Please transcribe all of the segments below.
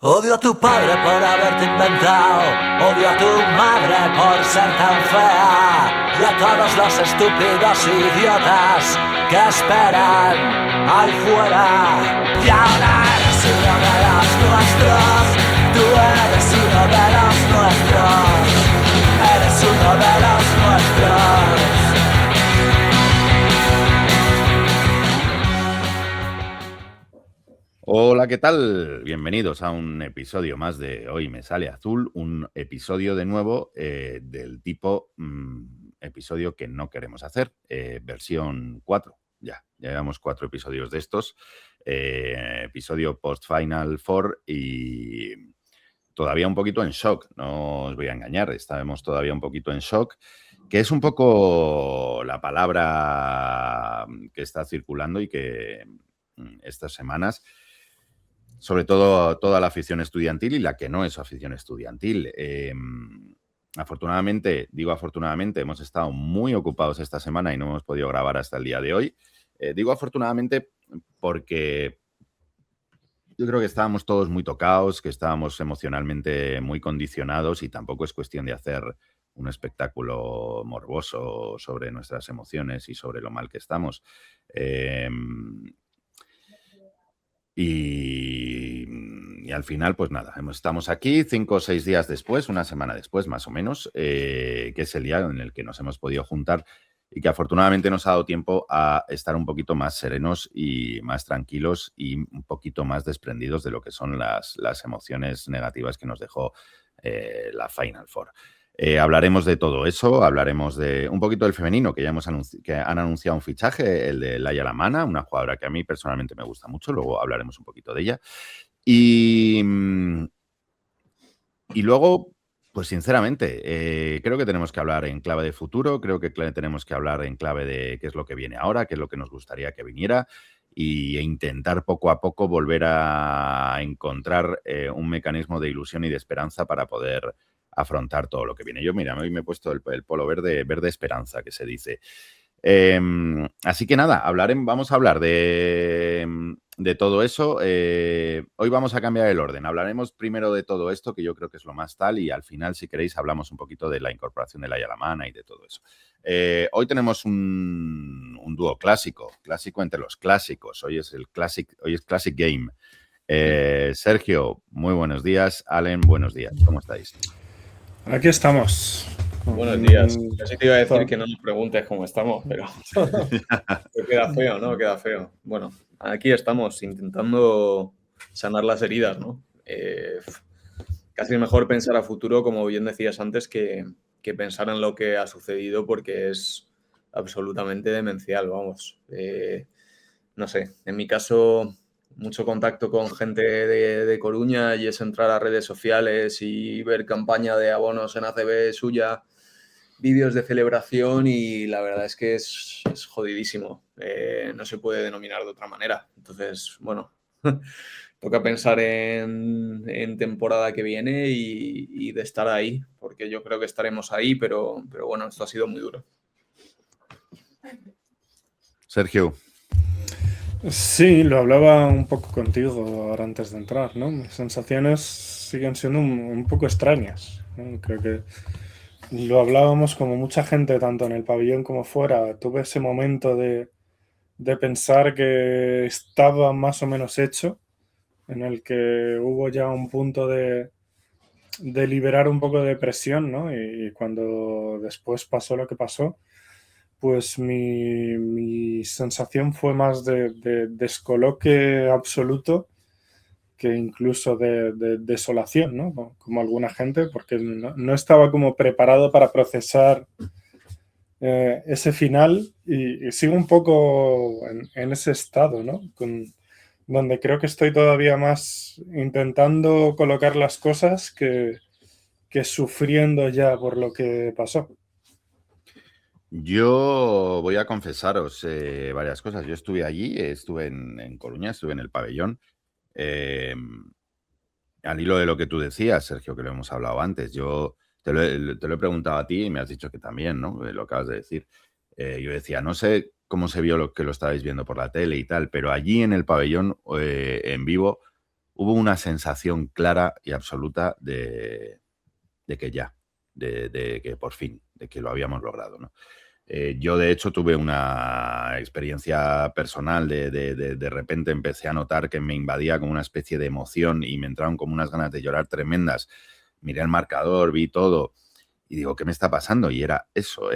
Odio a tu padre por haberte inventado, odio a tu madre por ser tan fea, y a todos los estúpidos idiotas que esperan ahí fuera. Y ahora eres uno de los nuestros, tú eres uno de los nuestros, eres uno de los nuestros. Hola, ¿qué tal? Bienvenidos a un episodio más de Hoy me sale azul, un episodio de nuevo del tipo episodio que no queremos hacer, versión 4. Ya llevamos 4 episodios de estos, episodio post-Final Four y todavía un poquito en shock, no os voy a engañar, estábamos todavía un poquito en shock, que es un poco la palabra que está circulando y que estas semanas, sobre todo toda la afición estudiantil y la que no es afición estudiantil. Afortunadamente, hemos estado muy ocupados esta semana y no hemos podido grabar hasta el día de hoy. Digo afortunadamente porque yo creo que estábamos todos muy tocados, que estábamos emocionalmente muy condicionados y tampoco es cuestión de hacer un espectáculo morboso sobre nuestras emociones y sobre lo mal que estamos. Y al final, pues nada, estamos aquí 5 o 6 días después, una semana después más o menos, que es el día en el que nos hemos podido juntar y que afortunadamente nos ha dado tiempo a estar un poquito más serenos y más tranquilos y un poquito más desprendidos de lo que son las emociones negativas que nos dejó la Final Four. Hablaremos de todo eso, hablaremos de un poquito del femenino, que ya que han anunciado un fichaje, el de Laia Lamana, una jugadora que a mí personalmente me gusta mucho, luego hablaremos un poquito de ella. Y luego, pues sinceramente, creo que tenemos que hablar en clave de futuro, creo que tenemos que hablar en clave de qué es lo que viene ahora, qué es lo que nos gustaría que viniera e intentar poco a poco volver a encontrar un mecanismo de ilusión y de esperanza para poder afrontar todo lo que viene. Yo, mira, hoy me he puesto el polo verde esperanza, que se dice. Así que nada, vamos a hablar de todo eso. Hoy vamos a cambiar el orden. Hablaremos primero de todo esto, que yo creo que es lo más tal, y al final, si queréis, hablamos un poquito de la incorporación de Laia Lamana y de todo eso. Hoy tenemos un dúo clásico entre los clásicos. Hoy es Classic Game. Sergio, muy buenos días. Allen, buenos días. ¿Cómo estáis? Aquí estamos. Buenos días. Casi te iba a decir que no nos preguntes cómo estamos, pero queda feo, ¿no? Queda feo. Bueno, aquí estamos intentando sanar las heridas, ¿no? Casi es mejor pensar a futuro, como bien decías antes, que pensar en lo que ha sucedido, porque es absolutamente demencial, vamos. No sé, en mi caso, mucho contacto con gente de Coruña y es entrar a redes sociales y ver campaña de abonos en ACB suya, vídeos de celebración, y la verdad es que es jodidísimo. No se puede denominar de otra manera. Entonces, bueno, toca pensar en temporada que viene y de estar ahí, porque yo creo que estaremos ahí, pero bueno, esto ha sido muy duro. Sergio. Sí, lo hablaba un poco contigo ahora antes de entrar, ¿no? Mis sensaciones siguen siendo un poco extrañas, ¿no? Creo que lo hablábamos como mucha gente, tanto en el pabellón como fuera. Tuve ese momento de pensar que estaba más o menos hecho, en el que hubo ya un punto de liberar un poco de presión, ¿no? Y cuando después pasó lo que pasó, pues mi sensación fue más de descoloque absoluto que incluso de desolación, ¿no? Como alguna gente, porque no estaba como preparado para procesar ese final y sigo un poco en ese estado, ¿no? Donde creo que estoy todavía más intentando colocar las cosas que sufriendo ya por lo que pasó. Yo voy a confesaros varias cosas. Yo estuve allí, estuve en Coruña, estuve en el pabellón. Al hilo de lo que tú decías, Sergio, que lo hemos hablado antes, yo te lo he preguntado a ti y me has dicho que también, ¿no? Lo acabas de decir. Yo decía, no sé cómo se vio lo que lo estabais viendo por la tele y tal, pero allí en el pabellón, en vivo, hubo una sensación clara y absoluta de que ya, de que por fin, de que lo habíamos logrado, ¿no? Yo, de hecho, tuve una experiencia personal de repente empecé a notar que me invadía como una especie de emoción y me entraron como unas ganas de llorar tremendas. Miré el marcador, vi todo y digo, ¿qué me está pasando? Y era eso,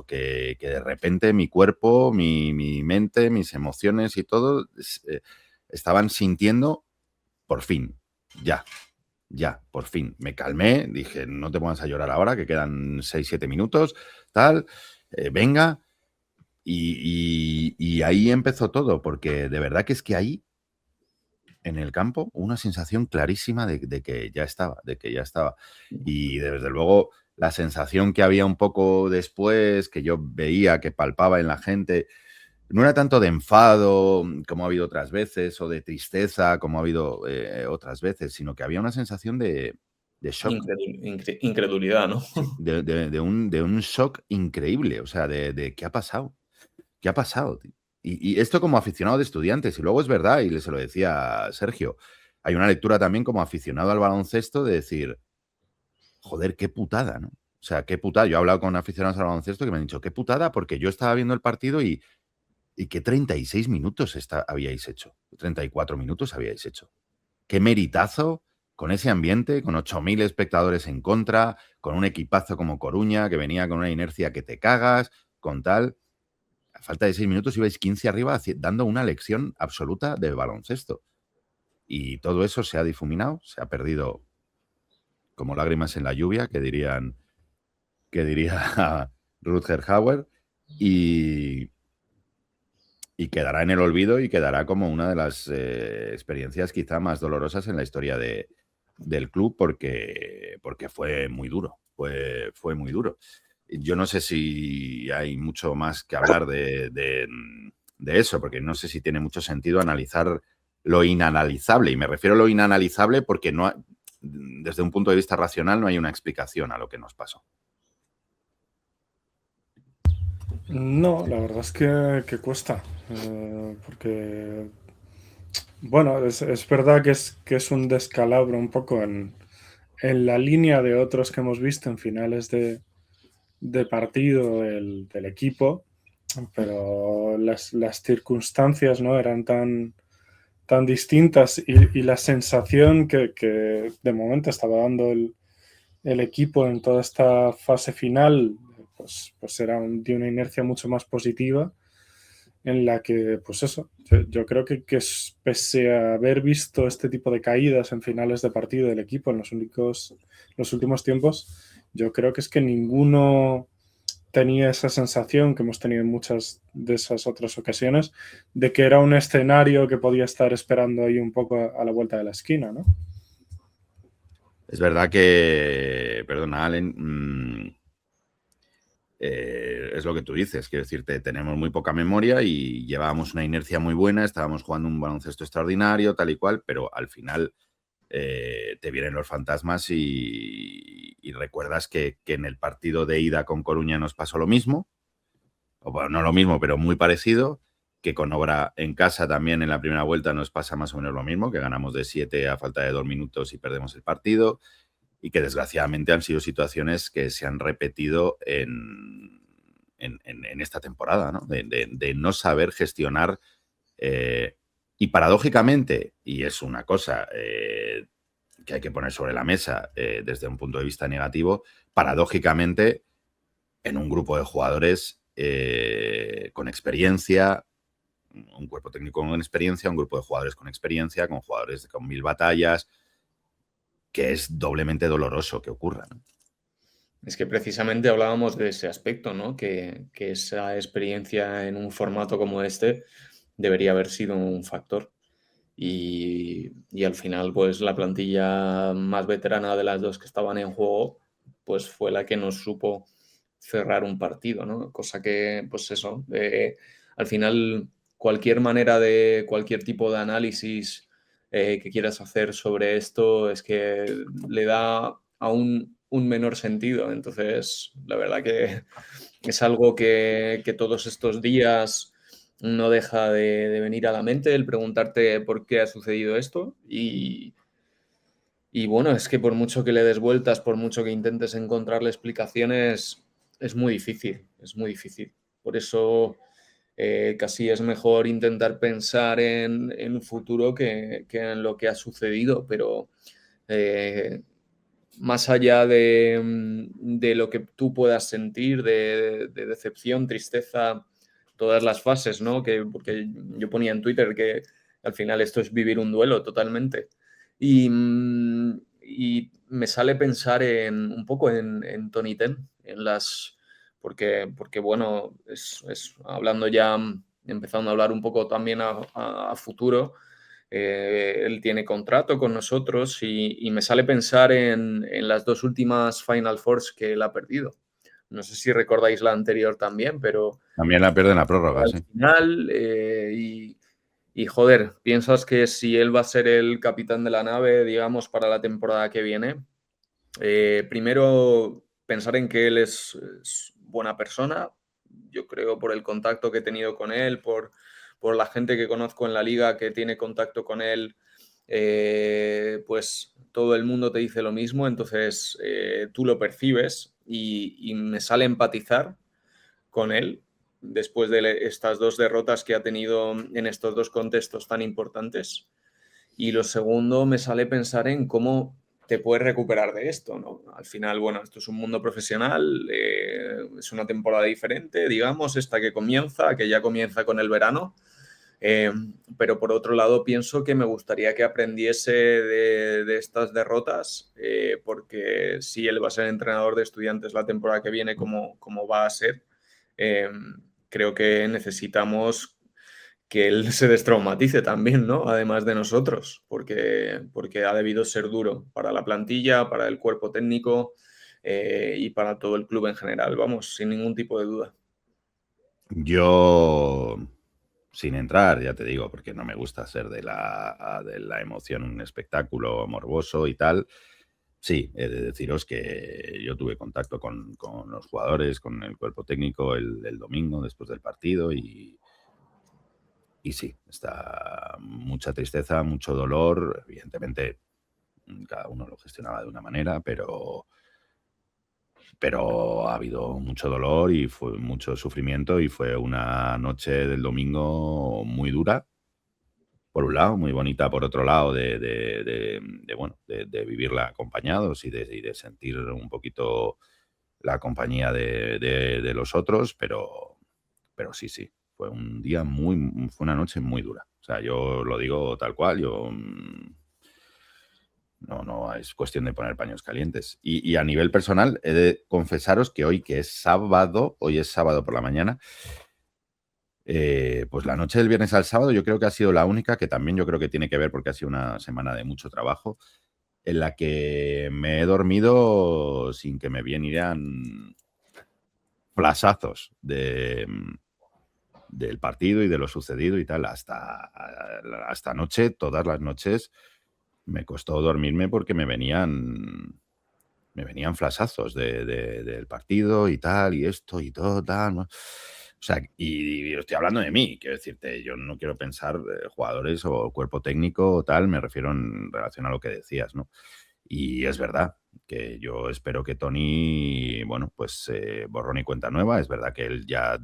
que de repente mi cuerpo, mi mente, mis emociones y todo estaban sintiendo por fin, ya, por fin. Me calmé, dije, no te pongas a llorar ahora, que quedan 6-7 minutos, tal, venga. Y ahí empezó todo, porque de verdad que es que ahí, en el campo, una sensación clarísima de que ya estaba, Y desde luego la sensación que había un poco después, que yo veía, que palpaba en la gente, no era tanto de enfado, como ha habido otras veces, o de tristeza, como ha habido otras veces, sino que había una sensación de shock. Incredulidad, ¿no? Sí, de un shock increíble, o sea, de ¿qué ha pasado? ¿Qué ha pasado, tío? Y esto como aficionado de Estudiantes, y luego es verdad, y se lo decía a Sergio, hay una lectura también como aficionado al baloncesto de decir, joder, qué putada, ¿no? O sea, qué putada. Yo he hablado con aficionados al baloncesto que me han dicho, qué putada, porque yo estaba viendo el partido y que 36 minutos habíais hecho, 34 minutos habíais hecho. Qué meritazo con ese ambiente, con 8.000 espectadores en contra, con un equipazo como Coruña, que venía con una inercia que te cagas, con tal. A falta de 6 minutos ibais 15 arriba dando una lección absoluta de baloncesto. Y todo eso se ha difuminado, se ha perdido como lágrimas en la lluvia, que diría Rutger Hauer, y quedará en el olvido y quedará como una de las experiencias quizá más dolorosas en la historia del club porque fue muy duro, fue muy duro. Yo no sé si hay mucho más que hablar de eso, porque no sé si tiene mucho sentido analizar lo inanalizable. Y me refiero a lo inanalizable porque desde un punto de vista racional no hay una explicación a lo que nos pasó. No, la verdad es que cuesta, porque, bueno, es verdad que es un descalabro un poco en la línea de otros que hemos visto en finales de partido del equipo, pero las circunstancias no eran tan distintas y la sensación que de momento estaba dando el equipo en toda esta fase final pues era de una inercia mucho más positiva en la que, pues eso, yo creo que pese a haber visto este tipo de caídas en finales de partido del equipo en los últimos tiempos, yo creo que es que ninguno tenía esa sensación que hemos tenido en muchas de esas otras ocasiones de que era un escenario que podía estar esperando ahí un poco a la vuelta de la esquina, ¿no? Es verdad que, perdona, Allen, es lo que tú dices, quiero decirte, tenemos muy poca memoria y llevábamos una inercia muy buena, estábamos jugando un baloncesto extraordinario, tal y cual, pero al final te vienen los fantasmas y recuerdas que en el partido de ida con Coruña nos pasó lo mismo, o bueno, no lo mismo, pero muy parecido, que con Obra en casa también en la primera vuelta nos pasa más o menos lo mismo, que ganamos de 7 a falta de 2 minutos y perdemos el partido, y que desgraciadamente han sido situaciones que se han repetido en esta temporada, ¿no? De no saber gestionar y paradójicamente, y es una cosa que hay que poner sobre la mesa desde un punto de vista negativo, paradójicamente en un grupo de jugadores con experiencia, un cuerpo técnico con experiencia, un grupo de jugadores con experiencia, con jugadores con 1000 batallas, que es doblemente doloroso que ocurra, ¿no? Es que precisamente hablábamos de ese aspecto, ¿no? Que esa experiencia en un formato como este debería haber sido un factor. Y al final, pues la plantilla más veterana de las dos que estaban en juego, pues fue la que nos supo cerrar un partido, ¿no? Cosa que, pues eso, al final cualquier manera de, cualquier tipo de análisis que quieras hacer sobre esto es que le da aún un menor sentido. Entonces, la verdad que es algo que todos estos días no deja de venir a la mente el preguntarte por qué ha sucedido esto y bueno, es que por mucho que le des vueltas, por mucho que intentes encontrarle explicaciones, es muy difícil, es muy difícil. Por eso casi es mejor intentar pensar en un futuro que en lo que ha sucedido, pero más allá de lo que tú puedas sentir, de decepción, tristeza, todas las fases, ¿no? Porque yo ponía en Twitter que al final esto es vivir un duelo totalmente. Y me sale pensar un poco en Tony Ten, porque bueno, hablando ya, empezando a hablar un poco también a futuro, él tiene contrato con nosotros y me sale pensar en las 2 últimas Final Fours que él ha perdido. No sé si recordáis la anterior también, pero También la pierde en la prórroga, al sí. final y joder, piensas que si él va a ser el capitán de la nave, digamos, para la temporada que viene, primero pensar en que él es buena persona, yo creo por el contacto que he tenido con él, por la gente que conozco en la liga que tiene contacto con él, pues todo el mundo te dice lo mismo, entonces tú lo percibes y me sale empatizar con él después de estas 2 derrotas que ha tenido en estos 2 contextos tan importantes. Y lo segundo, me sale pensar en cómo te puedes recuperar de esto, ¿no? Al final, bueno, esto es un mundo profesional, es una temporada diferente, digamos, esta que ya comienza con el verano, pero por otro lado pienso que me gustaría que aprendiese de estas derrotas, porque si él va a ser entrenador de Estudiantes la temporada que viene, como va a ser, creo que necesitamos que él se destraumatice también, ¿no? Además de nosotros, porque ha debido ser duro para la plantilla, para el cuerpo técnico y para todo el club en general, vamos, sin ningún tipo de duda. Yo, sin entrar, ya te digo, porque no me gusta hacer de la emoción un espectáculo morboso y tal, sí, he de deciros que yo tuve contacto con los jugadores, con el cuerpo técnico el domingo después del partido y sí, está mucha tristeza, mucho dolor. Evidentemente, cada uno lo gestionaba de una manera, pero ha habido mucho dolor y fue mucho sufrimiento y fue una noche del domingo muy dura, por un lado, muy bonita por otro lado, bueno, de vivirla acompañados y de sentir un poquito la compañía de los otros, pero sí, fue un día fue una noche muy dura. O sea, yo lo digo tal cual, no es cuestión de poner paños calientes. Y a nivel personal, he de confesaros que hoy es sábado por la mañana, pues la noche del viernes al sábado yo creo que ha sido la única, que también yo creo que tiene que ver porque ha sido una semana de mucho trabajo, en la que me he dormido sin que me vinieran flashazos del partido y de lo sucedido y tal. Hasta anoche, todas las noches, me costó dormirme porque me venían flashazos del partido y tal, y esto y todo, tal, ¿no? O sea, y estoy hablando de mí, quiero decirte, yo no quiero pensar jugadores o cuerpo técnico o tal, me refiero en relación a lo que decías, ¿no? Y es verdad que yo espero que Tony, bueno, pues borrón y cuenta nueva. Es verdad que él ya,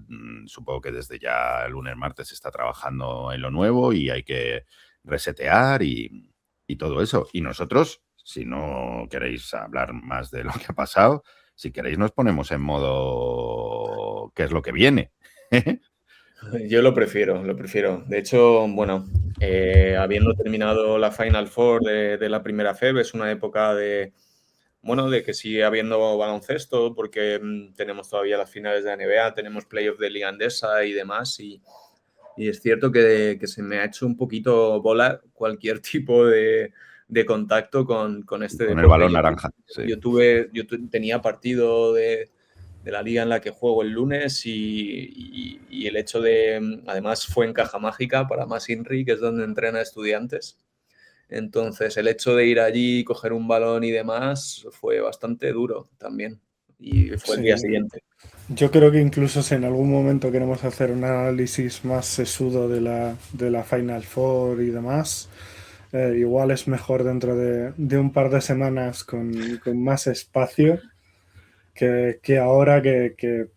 supongo que desde ya el lunes, martes está trabajando en lo nuevo y hay que resetear y todo eso. Y nosotros, si no queréis hablar más de lo que ha pasado, si queréis nos ponemos en modo ¿qué es lo que viene? Yo lo prefiero. De hecho, bueno, habiendo terminado la Final Four de la primera FEB, es una época de que sigue habiendo baloncesto, porque tenemos todavía las finales de la NBA, tenemos playoff de Liga Andesa y demás, y es cierto que se me ha hecho un poquito bola cualquier tipo de contacto con este Con deporte. el balón naranja. Sí. Yo tenía partido de la liga en la que juego el lunes y el hecho de, además fue en Caja Mágica para Mas Inri, que es donde entrena Estudiantes. Entonces el hecho de ir allí, coger un balón y demás fue bastante duro también. Y fue el día siguiente. Yo creo que incluso si en algún momento queremos hacer un análisis más sesudo de la Final Four y demás, igual es mejor dentro de un par de semanas con más espacio que ahora que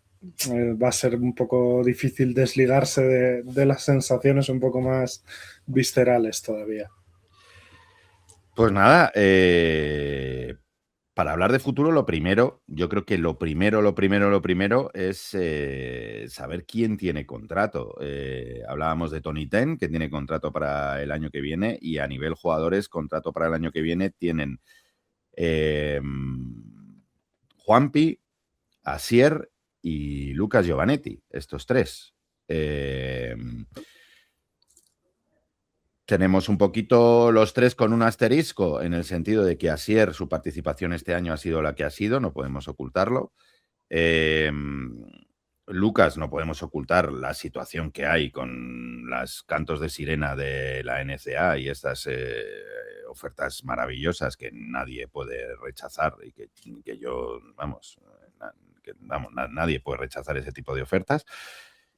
va a ser un poco difícil desligarse de las sensaciones un poco más viscerales todavía. Pues nada, para hablar de futuro, lo primero, yo creo que lo primero es saber quién tiene contrato. Hablábamos de Tony Ten, que tiene contrato para el año que viene, y a nivel jugadores, contrato para el año que viene tienen Juanpi, Asier y Lucas Giovanetti, estos tres. Tenemos un poquito los tres con un asterisco en el sentido de que Asier, su participación este año ha sido la que ha sido, no podemos ocultarlo. Lucas, no podemos ocultar la situación que hay con los cantos de sirena de la NCAA y estas ofertas maravillosas que nadie puede rechazar y que yo, nadie puede rechazar ese tipo de ofertas.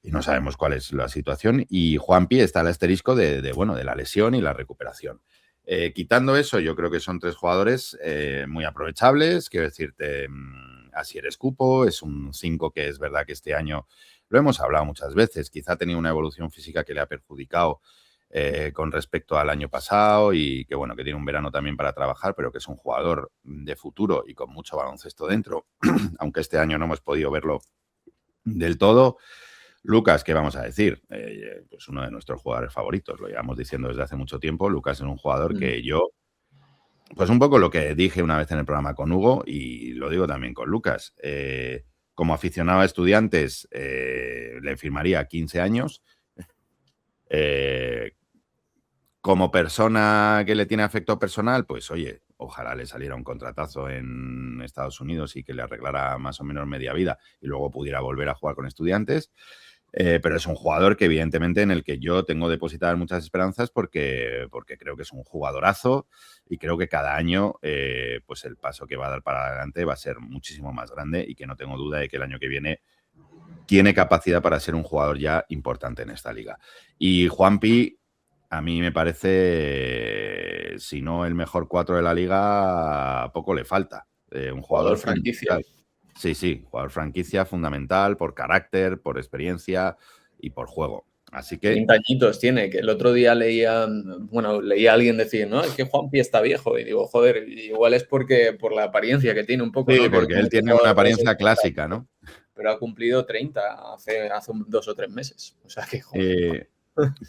Y no sabemos cuál es la situación. Y Juanpi está al asterisco de la lesión y la recuperación. Quitando eso, yo creo que son tres jugadores muy aprovechables. Quiero decirte, Asier Escupo es un 5 que es verdad que este año, lo hemos hablado muchas veces, quizá ha tenido una evolución física que le ha perjudicado con respecto al año pasado y que bueno, que tiene un verano también para trabajar, pero que es un jugador de futuro y con mucho baloncesto dentro, aunque este año no hemos podido verlo del todo. Lucas, ¿qué vamos a decir? Pues uno de nuestros jugadores favoritos, lo llevamos diciendo desde hace mucho tiempo. Lucas es un jugador que yo, pues un poco lo que dije una vez en el programa con Hugo y lo digo también con Lucas, como aficionado a Estudiantes le firmaría 15 años. Como persona que le tiene afecto personal, pues oye, ojalá le saliera un contratazo en Estados Unidos y que le arreglara más o menos media vida y luego pudiera volver a jugar con Estudiantes. Pero es un jugador que evidentemente en el que yo tengo depositadas muchas esperanzas porque creo que es un jugadorazo y creo que cada año pues el paso que va a dar para adelante va a ser muchísimo más grande y que no tengo duda de que el año que viene tiene capacidad para ser un jugador ya importante en esta liga. Y Juanpi, a mí me parece, si no el mejor 4 de la liga, poco le falta. Un jugador franquicia. Sí, jugador franquicia fundamental por carácter, por experiencia y por juego. Así que 30 añitos tiene, que el otro día leía a alguien decir, no, es que Juanpi está viejo. Y digo, joder, igual es por la apariencia que tiene un poco. Sí, ¿no? porque él tiene una apariencia clásica, ¿no? Pero ha cumplido 30 hace 2 o 3 meses. O sea que, joder.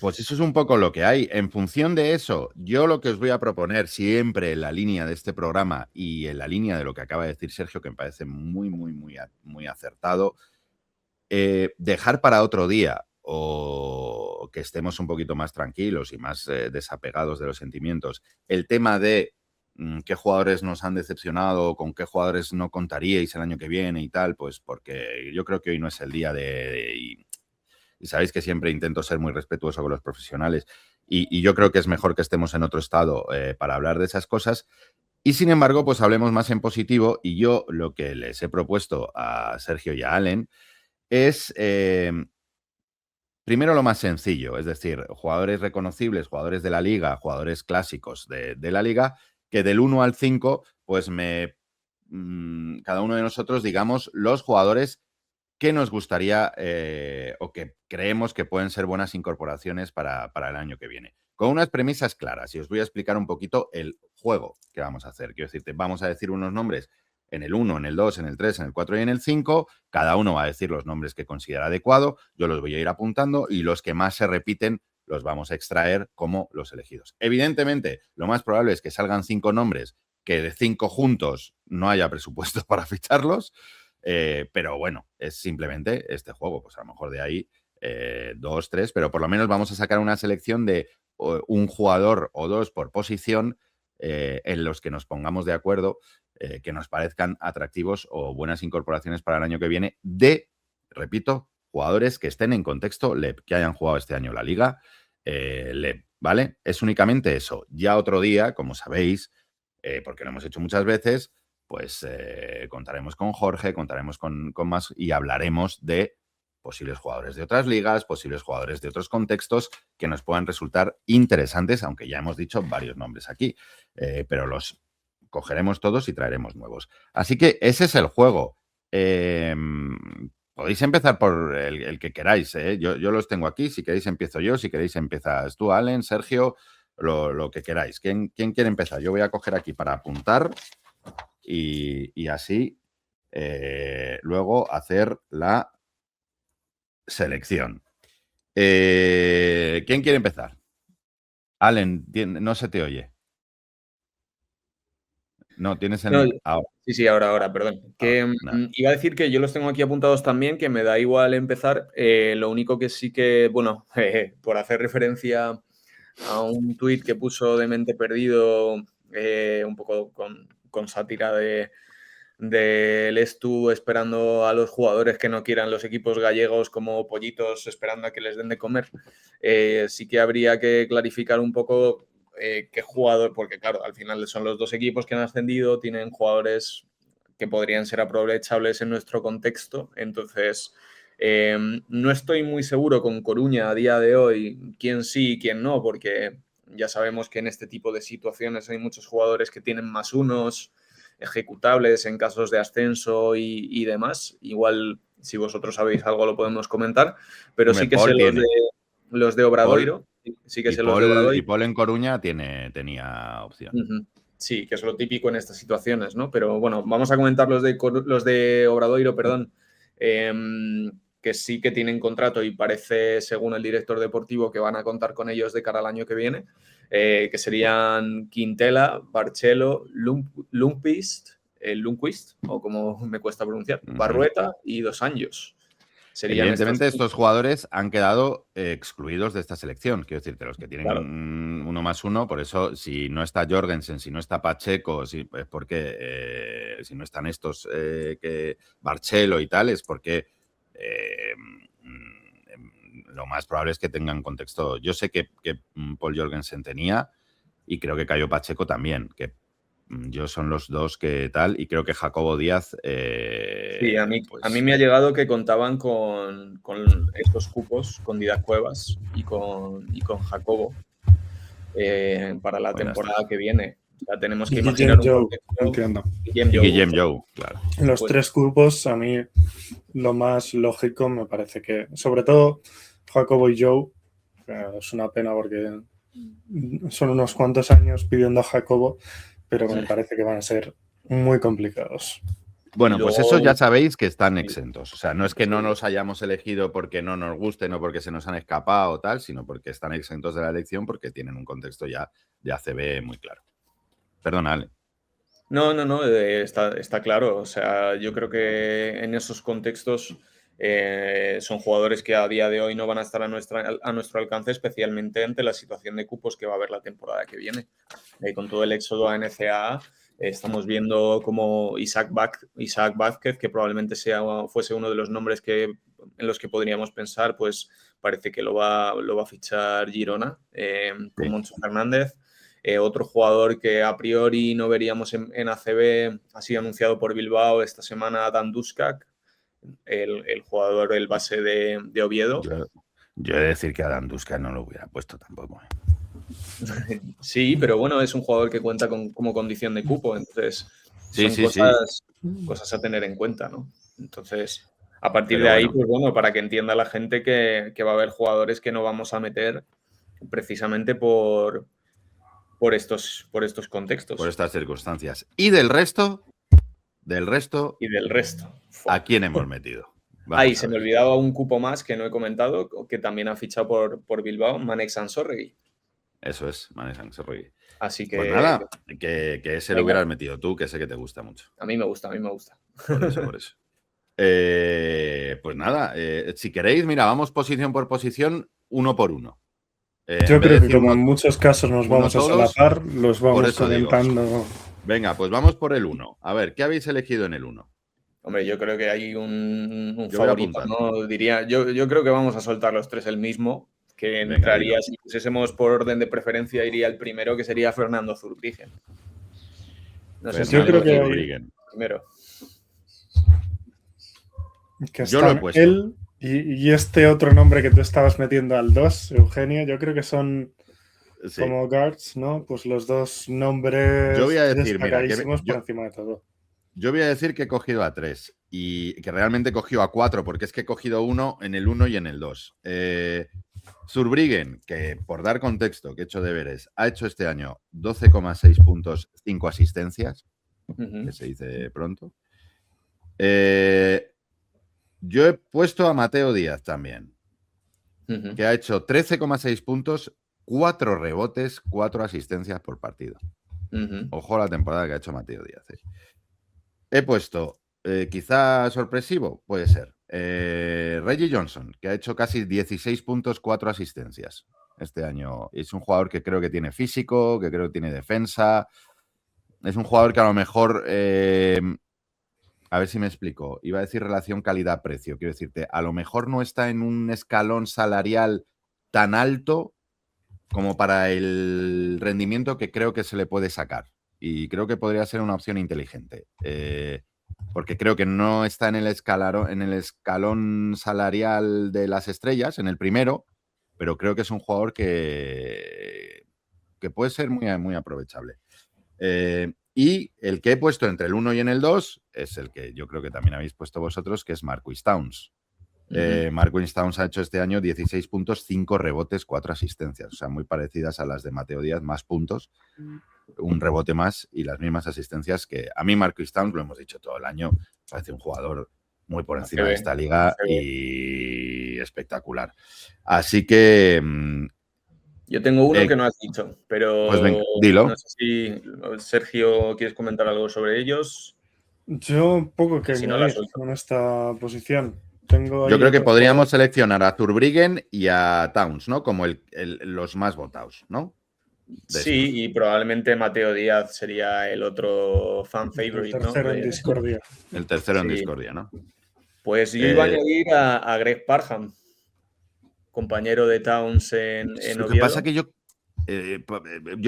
Pues eso es un poco lo que hay. En función de eso, yo lo que os voy a proponer siempre en la línea de este programa y en la línea de lo que acaba de decir Sergio, que me parece muy acertado, dejar para otro día o que estemos un poquito más tranquilos y más desapegados de los sentimientos, el tema de qué jugadores nos han decepcionado o con qué jugadores no contaríais el año que viene y tal, pues porque yo creo que hoy no es el día y sabéis que siempre intento ser muy respetuoso con los profesionales y yo creo que es mejor que estemos en otro estado para hablar de esas cosas. Y sin embargo, pues hablemos más en positivo y yo lo que les he propuesto a Sergio y a Allen es, primero, lo más sencillo, es decir, jugadores reconocibles, jugadores de la liga, jugadores clásicos de la liga, que del 1 al 5, pues cada uno de nosotros digamos los jugadores que nos gustaría o que creemos que pueden ser buenas incorporaciones para el año que viene. Con unas premisas claras y os voy a explicar un poquito el juego que vamos a hacer. Quiero decirte, vamos a decir unos nombres en el 1, en el 2, en el 3, en el 4 y en el 5. Cada uno va a decir los nombres que considera adecuado. Yo los voy a ir apuntando y los que más se repiten los vamos a extraer como los elegidos. Evidentemente, lo más probable es que salgan 5 nombres que de 5 juntos no haya presupuesto para ficharlos. Pero bueno, es simplemente este juego. Pues a lo mejor de ahí 2, 3, pero por lo menos vamos a sacar una selección de un jugador o dos por posición en los que nos pongamos de acuerdo, que nos parezcan atractivos o buenas incorporaciones para el año que viene repito, jugadores que estén en contexto LEP, que hayan jugado este año la Liga LEP, ¿vale? Es únicamente eso. Ya otro día, como sabéis, porque lo hemos hecho muchas veces, pues contaremos con Jorge, contaremos con más y hablaremos de posibles jugadores de otras ligas, posibles jugadores de otros contextos que nos puedan resultar interesantes, aunque ya hemos dicho varios nombres aquí, pero los cogeremos todos y traeremos nuevos. Así que ese es el juego. Podéis empezar por el que queráis. Yo los tengo aquí. Si queréis empiezo yo. Si queréis empiezas tú, Allen, Sergio, lo que queráis. ¿Quién quiere empezar? Yo voy a coger aquí para apuntar y así luego hacer la selección. ¿Quién quiere empezar? Allen, no se te oye. No, tienes el... No, ahora. Sí, ahora, perdón. Iba a decir que yo los tengo aquí apuntados también, que me da igual empezar. Lo único que sí que, bueno, por hacer referencia a un tuit que puso Demente Perdido, un poco con sátira del Estu esperando a los jugadores que no quieran los equipos gallegos como pollitos esperando a que les den de comer. Sí que habría que clarificar un poco qué jugador, porque claro, al final son los dos equipos que han ascendido, tienen jugadores que podrían ser aprovechables en nuestro contexto. Entonces, no estoy muy seguro con Coruña a día de hoy quién sí y quién no, porque ya sabemos que en este tipo de situaciones hay muchos jugadores que tienen más unos ejecutables en casos de ascenso y demás. Igual, si vosotros sabéis algo, lo podemos comentar, pero sí que sé los de Obradoiro. Sí que sé los de Obradoiro. Y Paul en Coruña tenía opción. Sí, que es lo típico en estas situaciones, ¿no? Pero bueno, vamos a comentar los de Obradoiro, perdón, que sí que tienen contrato y parece, según el director deportivo, que van a contar con ellos de cara al año que viene, que serían Quintela, Barcelo, Lundqvist, o como me cuesta pronunciar, Barrueta y Dos Anjos. Evidentemente, estos jugadores han quedado excluidos de esta selección. Quiero decirte, los que tienen uno más uno, por eso, si no está Jorgensen, si no está Pacheco, es porque si no están estos que Barcelo y tal, es porque lo más probable es que tengan contexto. Yo sé que Paul Jorgensen tenía y creo que Cayo Pacheco también, que yo son los dos que tal, y creo que Jacobo Díaz... sí, a mí me ha llegado que contaban con estos cupos, con Didac Cuevas y con Jacobo para la temporada que viene. Ya tenemos que imaginar Guillem Jou, claro. Los tres cupos, a mí lo más lógico me parece que, sobre todo Jacobo y Jou, es una pena porque son unos cuantos años pidiendo a Jacobo, pero me parece que van a ser muy complicados. Bueno, pues eso ya sabéis que están exentos. O sea, no es que no los hayamos elegido porque no nos gusten o porque se nos han escapado o tal, sino porque están exentos de la elección porque tienen un contexto ya de ACB muy claro. Perdona, Ale. No, está claro. O sea, yo creo que en esos contextos son jugadores que a día de hoy no van a estar a nuestro alcance, especialmente ante la situación de cupos que va a haber la temporada que viene. Con todo el éxodo a NCAA, estamos viendo como Isaac Vázquez, que probablemente fuese uno de los nombres en los que podríamos pensar, pues parece que lo va a fichar Girona con Moncho Fernández. Otro jugador que a priori no veríamos en ACB ha sido anunciado por Bilbao esta semana, Dan Duskak, el jugador, el base de Oviedo. Yo he de decir que a Dan Duskak no lo hubiera puesto tampoco. Sí, pero bueno, es un jugador que cuenta como condición de cupo, entonces cosas a tener en cuenta, ¿no? Entonces, a partir de ahí, pues bueno, para que entienda la gente que va a haber jugadores que no vamos a meter precisamente por estos contextos. Por estas circunstancias. ¿Y del resto? ¿A quién hemos metido? Se me olvidaba un cupo más que no he comentado, que también ha fichado por Bilbao, Manek Sansorregui. Eso es, Manek Sansorregui. Así que... Pues nada, que ese lo hubieras metido tú, que sé que te gusta mucho. A mí me gusta. Por eso. Pues nada, si queréis, mira, vamos posición por posición, uno por uno. Yo creo que como en muchos casos nos vamos a solapar, los vamos comentando. Venga, pues vamos por el 1. A ver, ¿qué habéis elegido en el 1? Hombre, yo creo que hay un favorito, ¿no? Diría, yo creo que vamos a soltar los tres el mismo, que entraría, si pusiésemos por orden de preferencia, iría el primero, que sería Fernando Zurbriggen. No sé, yo creo que primero. Que Yo lo he puesto. él y este otro nombre que tú estabas metiendo al 2, Eugenio, yo creo que son como guards, ¿no? Pues los dos nombres yo voy a decir, destacadísimos por encima de todo. Yo voy a decir que he cogido a 3 y que realmente he cogido a 4 porque es que he cogido uno en el 1 y en el 2. Zurbriggen, que por dar contexto, que he hecho deberes, ha hecho este año 12,6 puntos, 5 asistencias, que se dice pronto. Yo he puesto a Mateo Díaz también, que ha hecho 13,6 puntos, 4 rebotes, 4 asistencias por partido. Ojo a la temporada que ha hecho Mateo Díaz. He puesto, quizá sorpresivo, puede ser, Reggie Johnson, que ha hecho casi 16 puntos, 4 asistencias este año. Es un jugador que creo que tiene físico, que creo que tiene defensa. Es un jugador que a lo mejor, a ver si me explico, iba a decir relación calidad-precio. Quiero decirte, a lo mejor no está en un escalón salarial tan alto como para el rendimiento que creo que se le puede sacar. Y creo que podría ser una opción inteligente. Porque creo que no está en el escalón salarial de las estrellas, en el primero, pero creo que es un jugador que puede ser muy, muy aprovechable. Y el que he puesto entre el 1 y en el 2 es el que yo creo que también habéis puesto vosotros, que es Marquis Towns. Marquis Towns ha hecho este año 16 puntos, 5 rebotes, 4 asistencias. O sea, muy parecidas a las de Mateo Díaz, más puntos, un rebote más y las mismas asistencias que a mí Marquis Towns, lo hemos dicho todo el año, parece un jugador muy por encima de esta liga y espectacular. Así que... yo tengo uno que no has dicho, pero pues venga, dilo. No sé si, Sergio, ¿quieres comentar algo sobre ellos? Yo poco que Si añadir en esta posición. Yo creo que podríamos seleccionar a Zurbriggen y a Towns, ¿no? Como los más votados, ¿no? Sí, y probablemente Mateo Díaz sería el otro fan favorite, ¿no? El tercero en discordia. El tercero en discordia, ¿no? Pues yo iba a añadir a Greg Parham, compañero de Towns en Oviedo. Lo que pasa es que yo he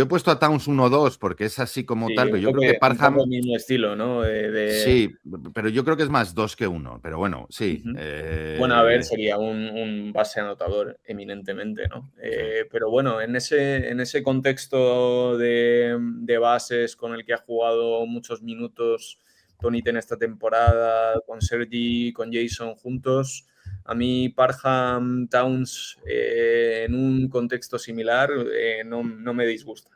puesto a Towns 1-2 porque es así como tal, pero yo creo que Parham... el mismo estilo, ¿no? Sí, pero yo creo que es más 2 que 1, pero bueno, sí. Bueno, a ver, sería un base anotador eminentemente, ¿no? Pero bueno, en ese contexto de bases con el que ha jugado muchos minutos Tonit en esta temporada, con Sergi, con Jason juntos, a mí Parham, Towns, en un contexto similar, no me disgusta.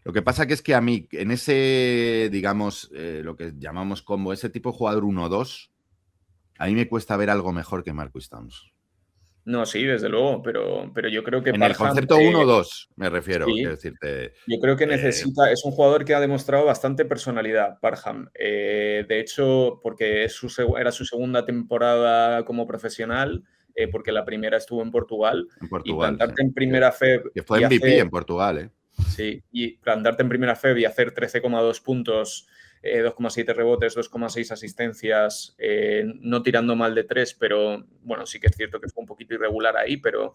Lo que pasa que es que a mí, en ese, digamos, lo que llamamos combo, ese tipo de jugador 1-2, a mí me cuesta ver algo mejor que Marquis Towns. No, sí, desde luego, pero yo creo que en Parham, el concepto 1-2 me refiero, sí, quiero decirte. Yo creo que necesita, es un jugador que ha demostrado bastante personalidad, Parham. De hecho, porque era su segunda temporada como profesional, porque la primera estuvo en Portugal. Y plantarte en primera FEB. Que fue MVP en Portugal, ¿eh? Sí, y plantarte en primera FEB y hacer 13,2 puntos, 2,7 rebotes, 2,6 asistencias, no tirando mal de 3, pero bueno, sí que es cierto que fue un poquito irregular ahí, pero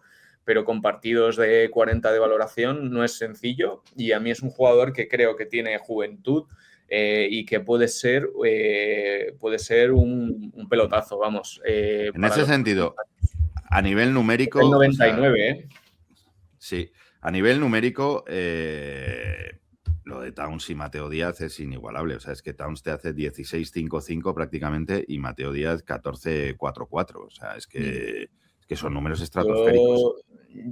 con partidos de 40 de valoración no es sencillo, y a mí es un jugador que creo que tiene juventud y que puede ser un pelotazo, vamos. En ese sentido, a nivel numérico... El 99, Sí, a nivel numérico, lo de Towns y Mateo Díaz es inigualable. O sea, es que Towns te hace 16-5-5 prácticamente y Mateo Díaz 14-4-4. O sea, es que son números estratosféricos.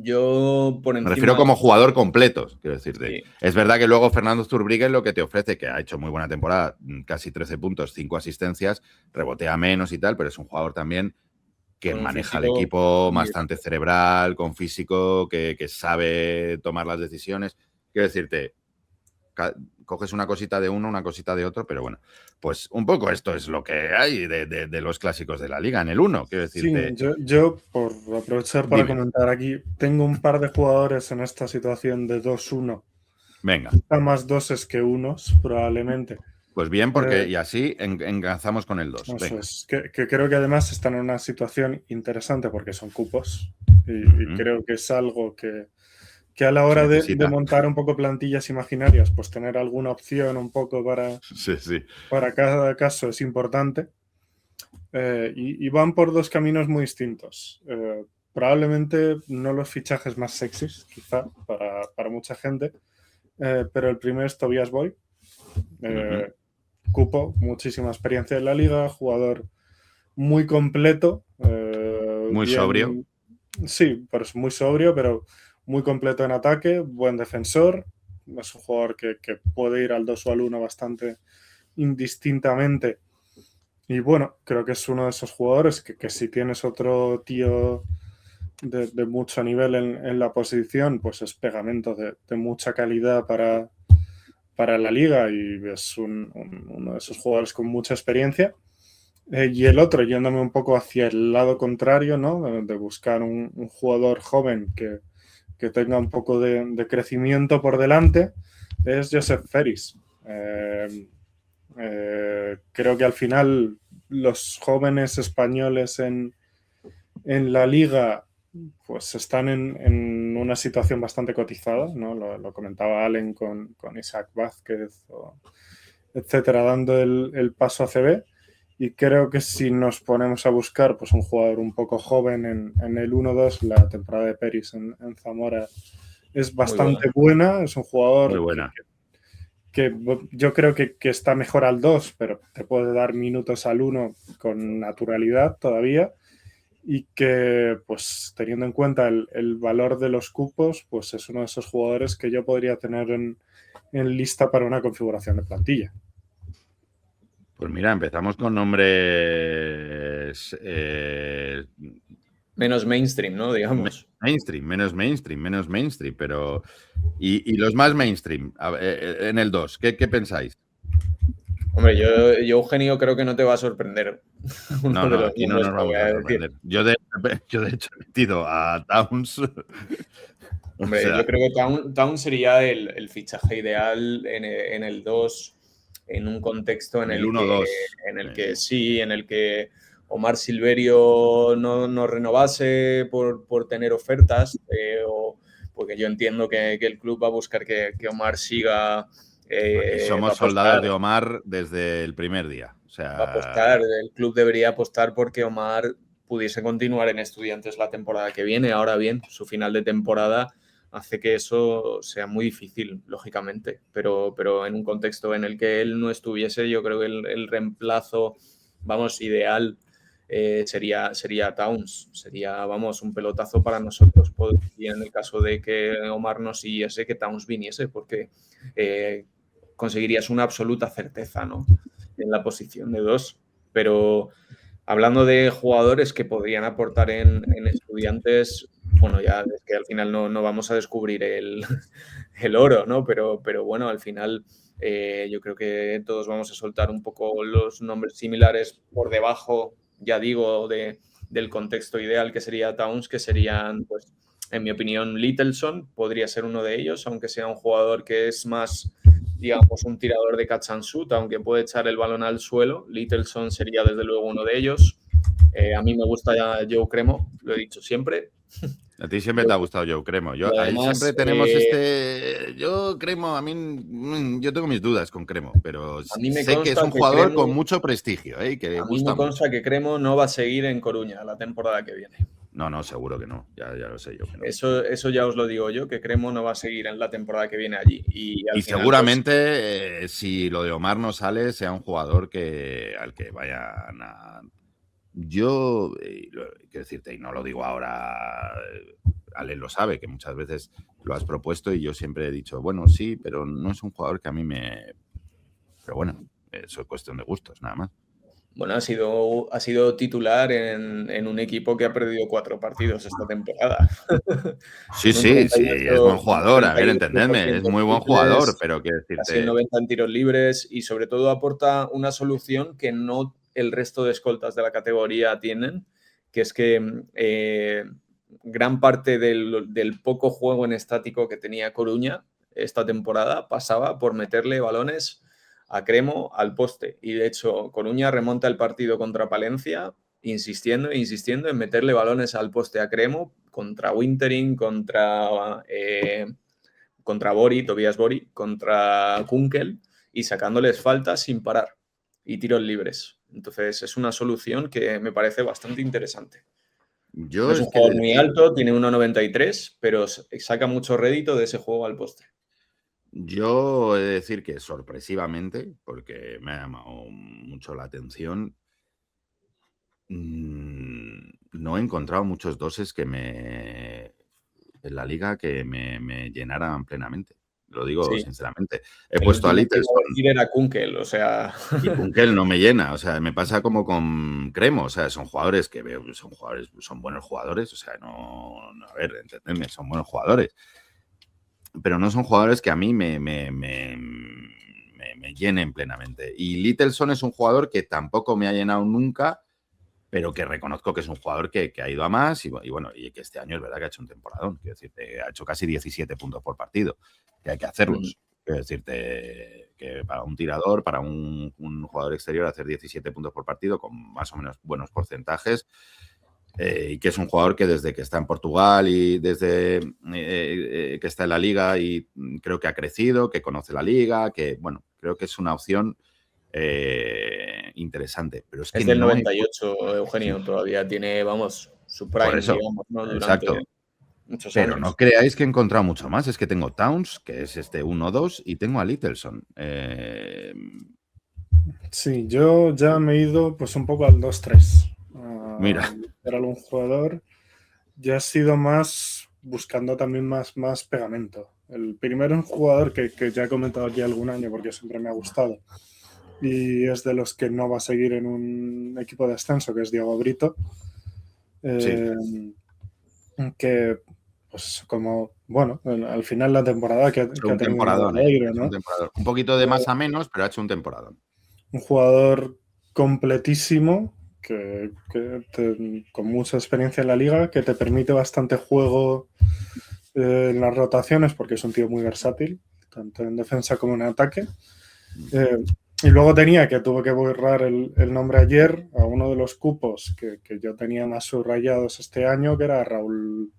Yo por encima... Me refiero como jugador completo, quiero decirte. Sí. Es verdad que luego Fernando Zurbriggen lo que te ofrece, que ha hecho muy buena temporada, casi 13 puntos, 5 asistencias, rebotea menos y tal, pero es un jugador también que maneja el equipo bastante cerebral, con físico, que sabe tomar las decisiones. Quiero decirte, coges una cosita de uno, una cosita de otro, pero bueno, pues un poco esto es lo que hay de los clásicos de la liga en el 1, quiero decirte. Sí, yo por aprovechar para comentar aquí, tengo un par de jugadores en esta situación de 2-1. Venga. Quizá más doses que unos, probablemente. Pues bien, porque y así enganzamos con el 2. Eso es, que creo que además están en una situación interesante porque son cupos y creo que es algo que que a la hora de montar un poco plantillas imaginarias, pues tener alguna opción un poco para cada caso es importante. Y van por dos caminos muy distintos. Probablemente no los fichajes más sexys, quizá, para mucha gente, pero el primero es Tobias Boy. Cupo, muchísima experiencia en la liga, jugador muy completo. Muy sobrio. Sí, pues muy sobrio, pero muy completo en ataque, buen defensor. Es un jugador que puede ir al 2 o al 1 bastante indistintamente. Y bueno, creo que es uno de esos jugadores que si tienes otro tío de mucho nivel en la posición, pues es pegamento de mucha calidad para la liga y es uno de esos jugadores con mucha experiencia. Y el otro, yéndome un poco hacia el lado contrario, ¿no? De buscar un jugador joven que tenga un poco de crecimiento por delante, es Joseph Ferris. Creo que al final los jóvenes españoles en la liga pues están en una situación bastante cotizada, ¿no? Lo comentaba Allen con Isaac Vázquez, etcétera, dando el paso a CB. Y creo que si nos ponemos a buscar pues un jugador un poco joven en el 1-2, la temporada de Peris en Zamora es bastante buena. Es un jugador muy buena. Que yo creo que está mejor al 2, pero te puede dar minutos al 1 con naturalidad todavía. Y que, pues teniendo en cuenta el valor de los cupos, pues es uno de esos jugadores que yo podría tener en lista para una configuración de plantilla. Pues mira, empezamos con nombres menos mainstream, ¿no? Digamos. Menos mainstream, pero... ¿Y los más mainstream en el 2? ¿Qué pensáis? Hombre, yo, Eugenio, creo que no te va a sorprender. No, aquí no nos vamos a sorprender. Yo de hecho he metido a Towns. Hombre, yo creo que Towns sería el fichaje ideal en el 2, en un contexto en el 1-2. En el que Omar Silverio no renovase por tener ofertas, porque yo entiendo que el club va a buscar que Omar siga. Somos soldados de Omar desde el primer día. O sea, va a apostar, el club debería apostar porque Omar pudiese continuar en Estudiantes la temporada que viene. Ahora bien, su final de temporada hace que eso sea muy difícil, lógicamente, pero en un contexto en el que él no estuviese, yo creo que el reemplazo, ideal sería Towns. Sería, un pelotazo para nosotros. Y en el caso de que Omar no siguiese, que Towns viniese, porque conseguirías una absoluta certeza, ¿no?, en la posición de 2. Pero hablando de jugadores que podrían aportar en Estudiantes, bueno, ya es que al final no vamos a descubrir el oro, ¿no? Pero bueno, al final yo creo que todos vamos a soltar un poco los nombres similares por debajo, ya digo, del contexto ideal que sería Towns, que serían, pues, en mi opinión, Littleson podría ser uno de ellos, aunque sea un jugador que es más, digamos, un tirador de catch and shoot, aunque puede echar el balón al suelo. Littleson sería desde luego uno de ellos. A mí me gusta ya Joe Cremo, lo he dicho siempre. A ti siempre te ha gustado Joe Cremo. Ahí siempre tenemos Yo Cremo, yo tengo mis dudas con Cremo, pero sé que es un jugador con mucho prestigio. Que a mí me consta que Cremo no va a seguir en Coruña la temporada que viene. No, seguro que no. Ya lo sé yo. No. Eso ya os lo digo yo, que Cremo no va a seguir en la temporada que viene allí. Y final, seguramente, si lo de Omar no sale, sea un jugador al que vayan a... Yo, quiero decirte, y no lo digo ahora, Ale lo sabe, que muchas veces lo has propuesto y yo siempre he dicho, bueno, sí, pero no es un jugador que a mí me... Pero bueno, eso es cuestión de gustos, nada más. Bueno, ha sido titular en un equipo que ha perdido 4 partidos esta temporada. Sí, es buen jugador, a ver, entendedme, es muy buen jugador, pero quiero decirte... Casi 90 en tiros libres y sobre todo aporta una solución que no el resto de escoltas de la categoría tienen, que es que gran parte del poco juego en estático que tenía Coruña esta temporada pasaba por meterle balones a Cremo al poste. Y de hecho, Coruña remonta el partido contra Palencia insistiendo en meterle balones al poste a Cremo contra Wintering, contra Bori, Tobias Bori, contra Kunkel y sacándoles faltas sin parar y tiros libres. Entonces es una solución que me parece bastante interesante. No es un jugador muy alto, tiene 1,93, pero saca mucho rédito de ese juego al postre. Yo he de decir que sorpresivamente, porque me ha llamado mucho la atención, no he encontrado muchos doses en la liga que me llenaran plenamente. Lo digo sinceramente. He puesto a Littleston. Era Kunkel, o sea. Y Kunkel no me llena. O sea, me pasa como con Cremo. O sea, son jugadores que veo, son buenos jugadores. O sea, a ver, entendedme, son buenos jugadores. Pero no son jugadores que a mí me llenen plenamente. Y Littleston es un jugador que tampoco me ha llenado nunca, pero que reconozco que es un jugador que ha ido a más y bueno, y que este año es verdad que ha hecho un temporadón. Quiero decirte, ha hecho casi 17 puntos por partido, que hay que hacerlos. Quiero decirte que para un tirador, para un jugador exterior, hacer 17 puntos por partido con más o menos buenos porcentajes, y que es un jugador que desde que está en Portugal y desde que está en la liga y creo que ha crecido, que conoce la liga, que bueno, creo que es una opción interesante. Pero es del 98, Eugenio, sí. Todavía tiene, vamos, su prime, por eso, digamos, ¿no? Durante exacto. Muchos pero años. No creáis que he encontrado mucho más. Es que tengo Towns, que es 1-2, y tengo a Littleston. Sí, yo ya me he ido pues un poco al 2-3. Mira. Era algún jugador. Ya ha sido más buscando también más pegamento. El primero es un jugador que ya he comentado aquí algún año porque siempre me ha gustado. Y es de los que no va a seguir en un equipo de ascenso, que es Diego Brito. Sí. Que, pues como, bueno, al final la temporada que ha tenido temporadón, ¿no? Un poquito de más a menos, pero ha hecho un temporadón. Un jugador completísimo, con mucha experiencia en la liga, que te permite bastante juego en las rotaciones, porque es un tío muy versátil, tanto en defensa como en ataque. Y luego tuve que borrar el nombre ayer a uno de los cupos que yo tenía más subrayados este año, que era Raúl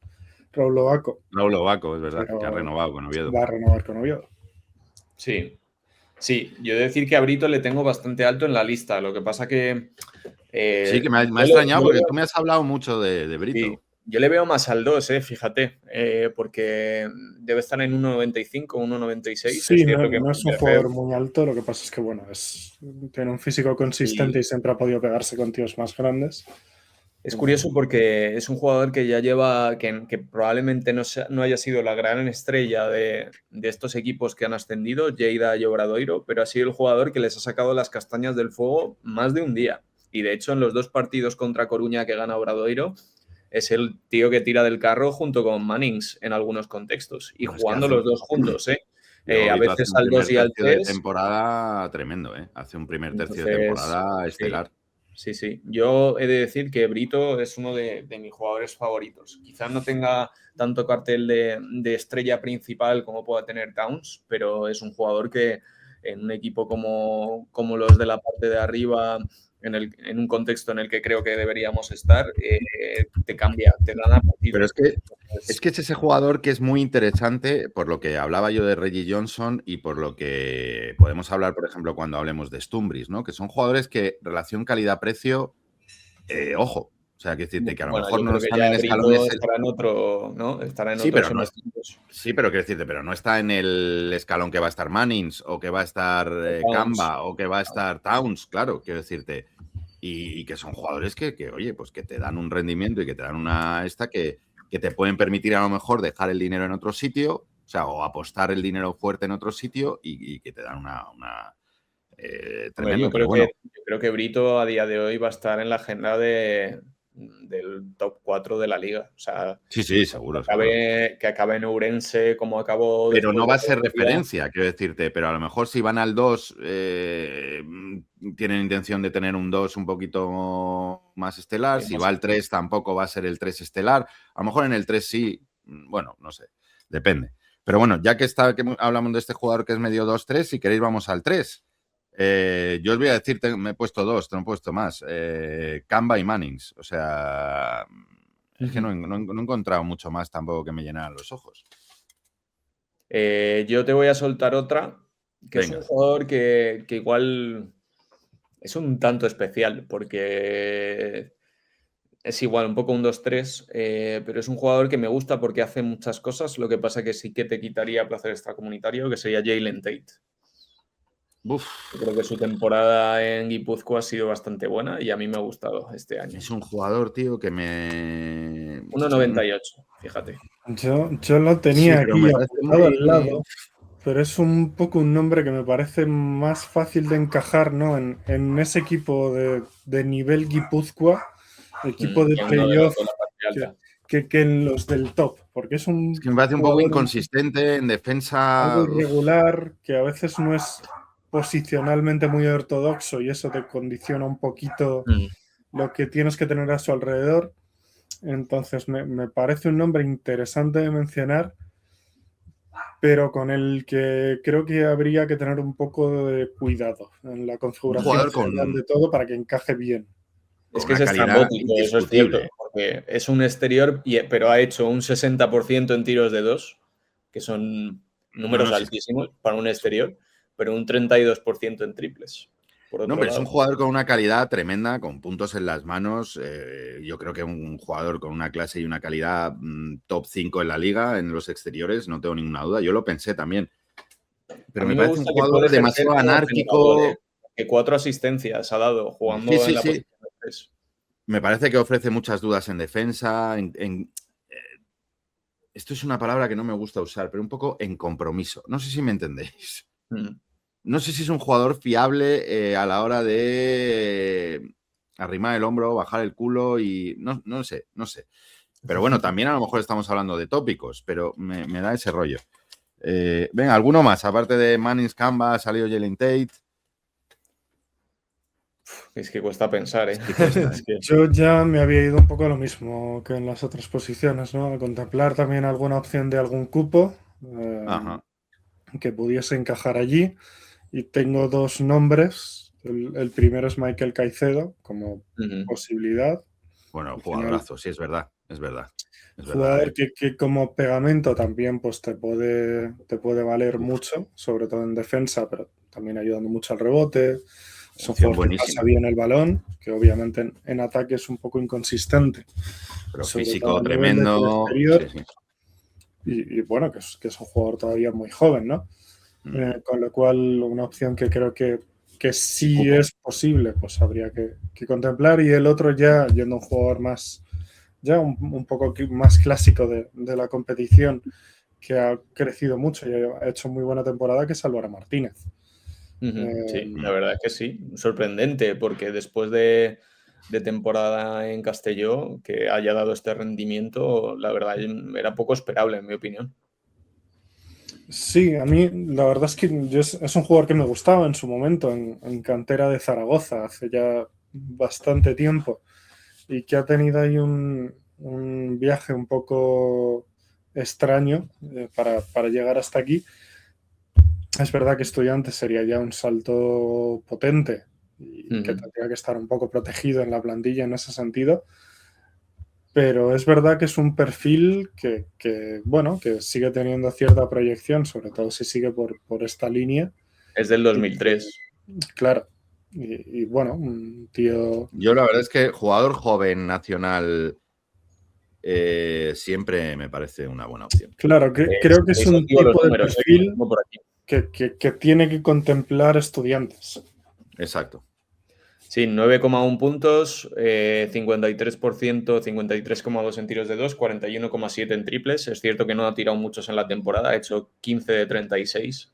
Lobaco. Raúl Lobaco, es verdad, que ha renovado con Oviedo. Va a renovar con Oviedo. Sí. Sí, yo he de decir que a Brito le tengo bastante alto en la lista. Lo que pasa que... sí, que me ha extrañado porque tú me has hablado mucho de Brito. Sí, yo le veo más al 2, fíjate, porque debe estar en 1,95, 1,96. Sí, no es un jugador muy alto, lo que pasa es que, bueno, tiene un físico consistente y siempre ha podido pegarse con tíos más grandes. Es curioso porque es un jugador que ya lleva, que probablemente no haya sido la gran estrella de estos equipos que han ascendido, Lleida y Obradoiro, pero ha sido el jugador que les ha sacado las castañas del fuego más de un día. Y de hecho, en los 2 partidos contra Coruña que gana Obradoiro, es el tío que tira del carro junto con Mannings en algunos contextos. Y jugando los dos juntos, a veces al 2 y al 3. De temporada tremendo, Hace un primer tercio de temporada estelar. Sí, sí. Yo he de decir que Brito es uno de mis jugadores favoritos. Quizás no tenga tanto cartel de estrella principal como pueda tener Towns, pero es un jugador que en un equipo como los de la parte de arriba, en un contexto en el que creo que deberíamos estar, te cambia, te gana partido. Pero es que es ese jugador que es muy interesante por lo que hablaba yo de Reggie Johnson y por lo que podemos hablar, por ejemplo, cuando hablemos de Stumbris, ¿no? Que son jugadores que relación calidad-precio, ojo. O sea, que decirte que a lo mejor no están en escalones. Estará en otro, ¿no? Estará en sí, otros pero sí, pero quiero decirte, pero no está en el escalón que va a estar Mannings o que va a estar Kamba o que va a estar Towns, claro, quiero decirte. Y que son jugadores que, oye, pues que te dan un rendimiento y que te dan una que te pueden permitir a lo mejor dejar el dinero en otro sitio, o sea, o apostar el dinero fuerte en otro sitio y que te dan una tremendo. Yo creo que Brito a día de hoy va a estar en la agenda del top 4 de la liga. O sea, sí, seguro. Que acabe en Ourense como acabó. Pero no va a ser referencia, quiero decirte. Pero a lo mejor si van al 2, tienen intención de tener un 2 un poquito más estelar. Si va al 3, tampoco va a ser el 3 estelar. A lo mejor en el 3 sí. Bueno, no sé. Depende. Pero bueno, ya que hablamos de este jugador que es medio 2-3, si queréis vamos al 3. Yo os voy a decir, me he puesto 2, te no he puesto más. Kamba y Mannings. O sea, Es que no he encontrado mucho más tampoco que me llenaran los ojos. Yo te voy a soltar otra, que Venga. es un jugador que igual es un tanto especial, porque es igual, un poco un 2-3, pero es un jugador que me gusta porque hace muchas cosas, lo que pasa que sí que te quitaría placer extracomunitario, que sería Jalen Tate. Uf. Yo creo que su temporada en Guipúzcoa ha sido bastante buena y a mí me ha gustado este año. Es un jugador, tío, que me... 1,98, fíjate. Yo lo tenía Sí, pero aquí me parece apuntado muy... al lado, pero es un poco un nombre que me parece más fácil de encajar, ¿no? En ese equipo de nivel Guipúzcoa, equipo de En uno de playoff, la parte alta. que en los del top, porque es un Es que me parece un poco jugador inconsistente en defensa. algo irregular, que a veces no es posicionalmente muy ortodoxo y eso te condiciona un poquito lo que tienes que tener a su alrededor. Entonces me parece un nombre interesante de mencionar, pero con el que creo que habría que tener un poco de cuidado en la configuración general de todo para que encaje bien. Es que es estrambótico, eso es cierto, porque es un exterior, pero ha hecho un 60% en tiros de 2, que son números altísimos para un exterior, pero un 32% en triples. No, pero es un jugador con una calidad tremenda, con puntos en las manos. Yo creo que un jugador con una clase y una calidad top 5 en la liga, en los exteriores, no tengo ninguna duda. Yo lo pensé también. Pero me parece un jugador demasiado anárquico. Que 4 asistencias ha dado jugando en la posición de 3. Me parece que ofrece muchas dudas en defensa. Esto es una palabra que no me gusta usar, pero un poco en compromiso. No sé si me entendéis. No sé si es un jugador fiable a la hora de arrimar el hombro, bajar el culo y no sé. Pero bueno, también a lo mejor estamos hablando de tópicos, pero me da ese rollo. Venga, ¿alguno más? Aparte de Mannings Kamba, ha salido Jalen Tate. Es que cuesta pensar, ¿eh? Yo ya me había ido un poco a lo mismo que en las otras posiciones, ¿no? A contemplar también alguna opción de algún cupo que pudiese encajar allí. Y tengo 2 nombres. El primero es Michael Caicedo como posibilidad. Bueno, jugadorazo, sí, es verdad. Jugador que como pegamento también pues te puede valer mucho, sobre todo en defensa, pero también ayudando mucho al rebote. Es un jugador que pasa bien el balón, que obviamente en ataque es un poco inconsistente. Pero físico tremendo. Sí. Y bueno, que es un jugador todavía muy joven, ¿no? Con lo cual, una opción que creo que sí es posible, pues habría que contemplar. Y el otro ya, yendo a un jugador más, ya un poco más clásico de la competición, que ha crecido mucho y ha hecho muy buena temporada, que es Álvaro Martínez. Sí, la verdad es que sí. Sorprendente, porque después de temporada en Castelló, que haya dado este rendimiento, la verdad era poco esperable, en mi opinión. Sí, a mí la verdad es que es un jugador que me gustaba en su momento, en cantera de Zaragoza, hace ya bastante tiempo, y que ha tenido ahí un viaje un poco extraño para llegar hasta aquí. Es verdad que Estudiantes sería ya un salto potente y que tendría que estar un poco protegido en la plantilla en ese sentido. Pero es verdad que es un perfil que sigue teniendo cierta proyección, sobre todo si sigue por esta línea. Es del 2003. Claro. Y bueno, un tío... Yo la verdad es que jugador joven nacional siempre me parece una buena opción. Claro, creo que es un tipo de perfil que tiene que contemplar Estudiantes. Exacto. Sí, 9,1 puntos, 53%, 53,2 en tiros de 2, 41,7 en triples. Es cierto que no ha tirado muchos en la temporada, ha hecho 15 de 36,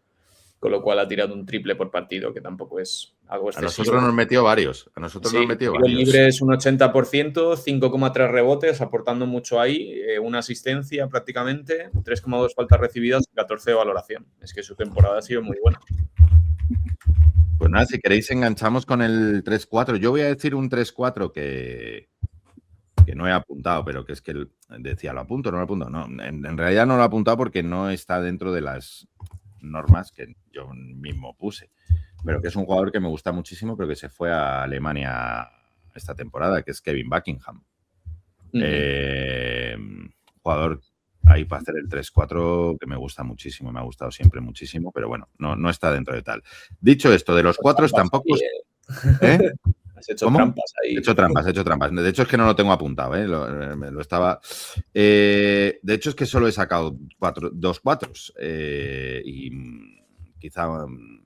con lo cual ha tirado un triple por partido, que tampoco es algo excesivo. A nosotros nos metió varios. Libre es un 80%, 5,3 rebotes, aportando mucho ahí, una asistencia prácticamente, 3,2 faltas recibidas, 14 de valoración. Es que su temporada ha sido muy buena. Pues nada, si queréis enganchamos con el 3-4. Yo voy a decir un 3-4 que no he apuntado, pero que es que decía, ¿lo apunto o no lo apunto? No, en realidad no lo he apuntado porque no está dentro de las normas que yo mismo puse. Pero que es un jugador que me gusta muchísimo, pero que se fue a Alemania esta temporada, que es Kevin Buckingham. Jugador ahí para hacer el 3-4 que me gusta muchísimo, me ha gustado siempre muchísimo, pero bueno, no está dentro de tal. Dicho esto, de los 4 tampoco... ¿Eh? Has hecho trampas ahí. He hecho trampas. De hecho, es que no lo tengo apuntado, ¿eh? Lo estaba... de hecho, es que solo he sacado 2 4s. Y quizá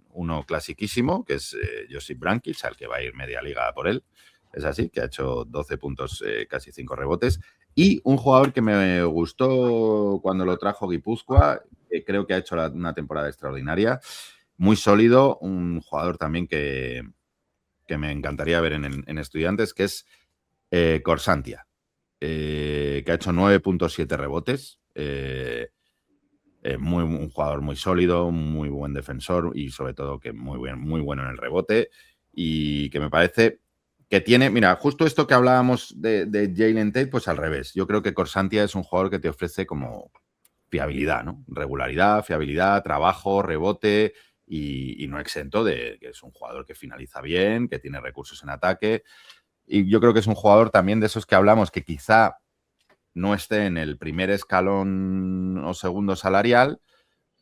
uno clasiquísimo, que es Josip Brankic, al que va a ir media liga por él. Es así, que ha hecho 12 puntos, casi 5 rebotes. Y un jugador que me gustó cuando lo trajo Guipúzcoa, que creo que ha hecho una temporada extraordinaria, muy sólido, un jugador también que me encantaría ver en Estudiantes, que es Corsantia, que ha hecho 9.7 rebotes. Un jugador muy sólido, muy buen defensor y sobre todo que muy bueno en el rebote y que me parece que tiene, mira, justo esto que hablábamos de Jalen Tate, pues al revés. Yo creo que Corsantia es un jugador que te ofrece como fiabilidad, ¿no? Regularidad, fiabilidad, trabajo, rebote y no exento de que es un jugador que finaliza bien, que tiene recursos en ataque y yo creo que es un jugador también de esos que hablamos que quizá no esté en el primer escalón o segundo salarial,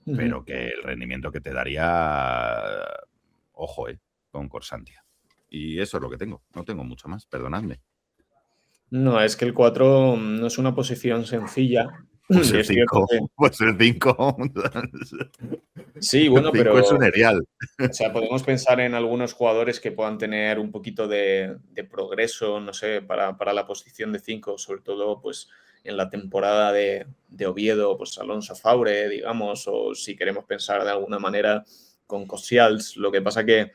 pero que el rendimiento que te daría, ojo, con Corsantia. Y eso es lo que tengo. No tengo mucho más, perdonadme. No, es que el 4 no es una posición sencilla. Pues el 5. Pues el 5. Sí, bueno, pero... es un erial. O sea, podemos pensar en algunos jugadores que puedan tener un poquito de progreso, no sé, para la posición de 5, sobre todo pues en la temporada de Oviedo, pues Alonso Faure, digamos, o si queremos pensar de alguna manera con Cosials. Lo que pasa que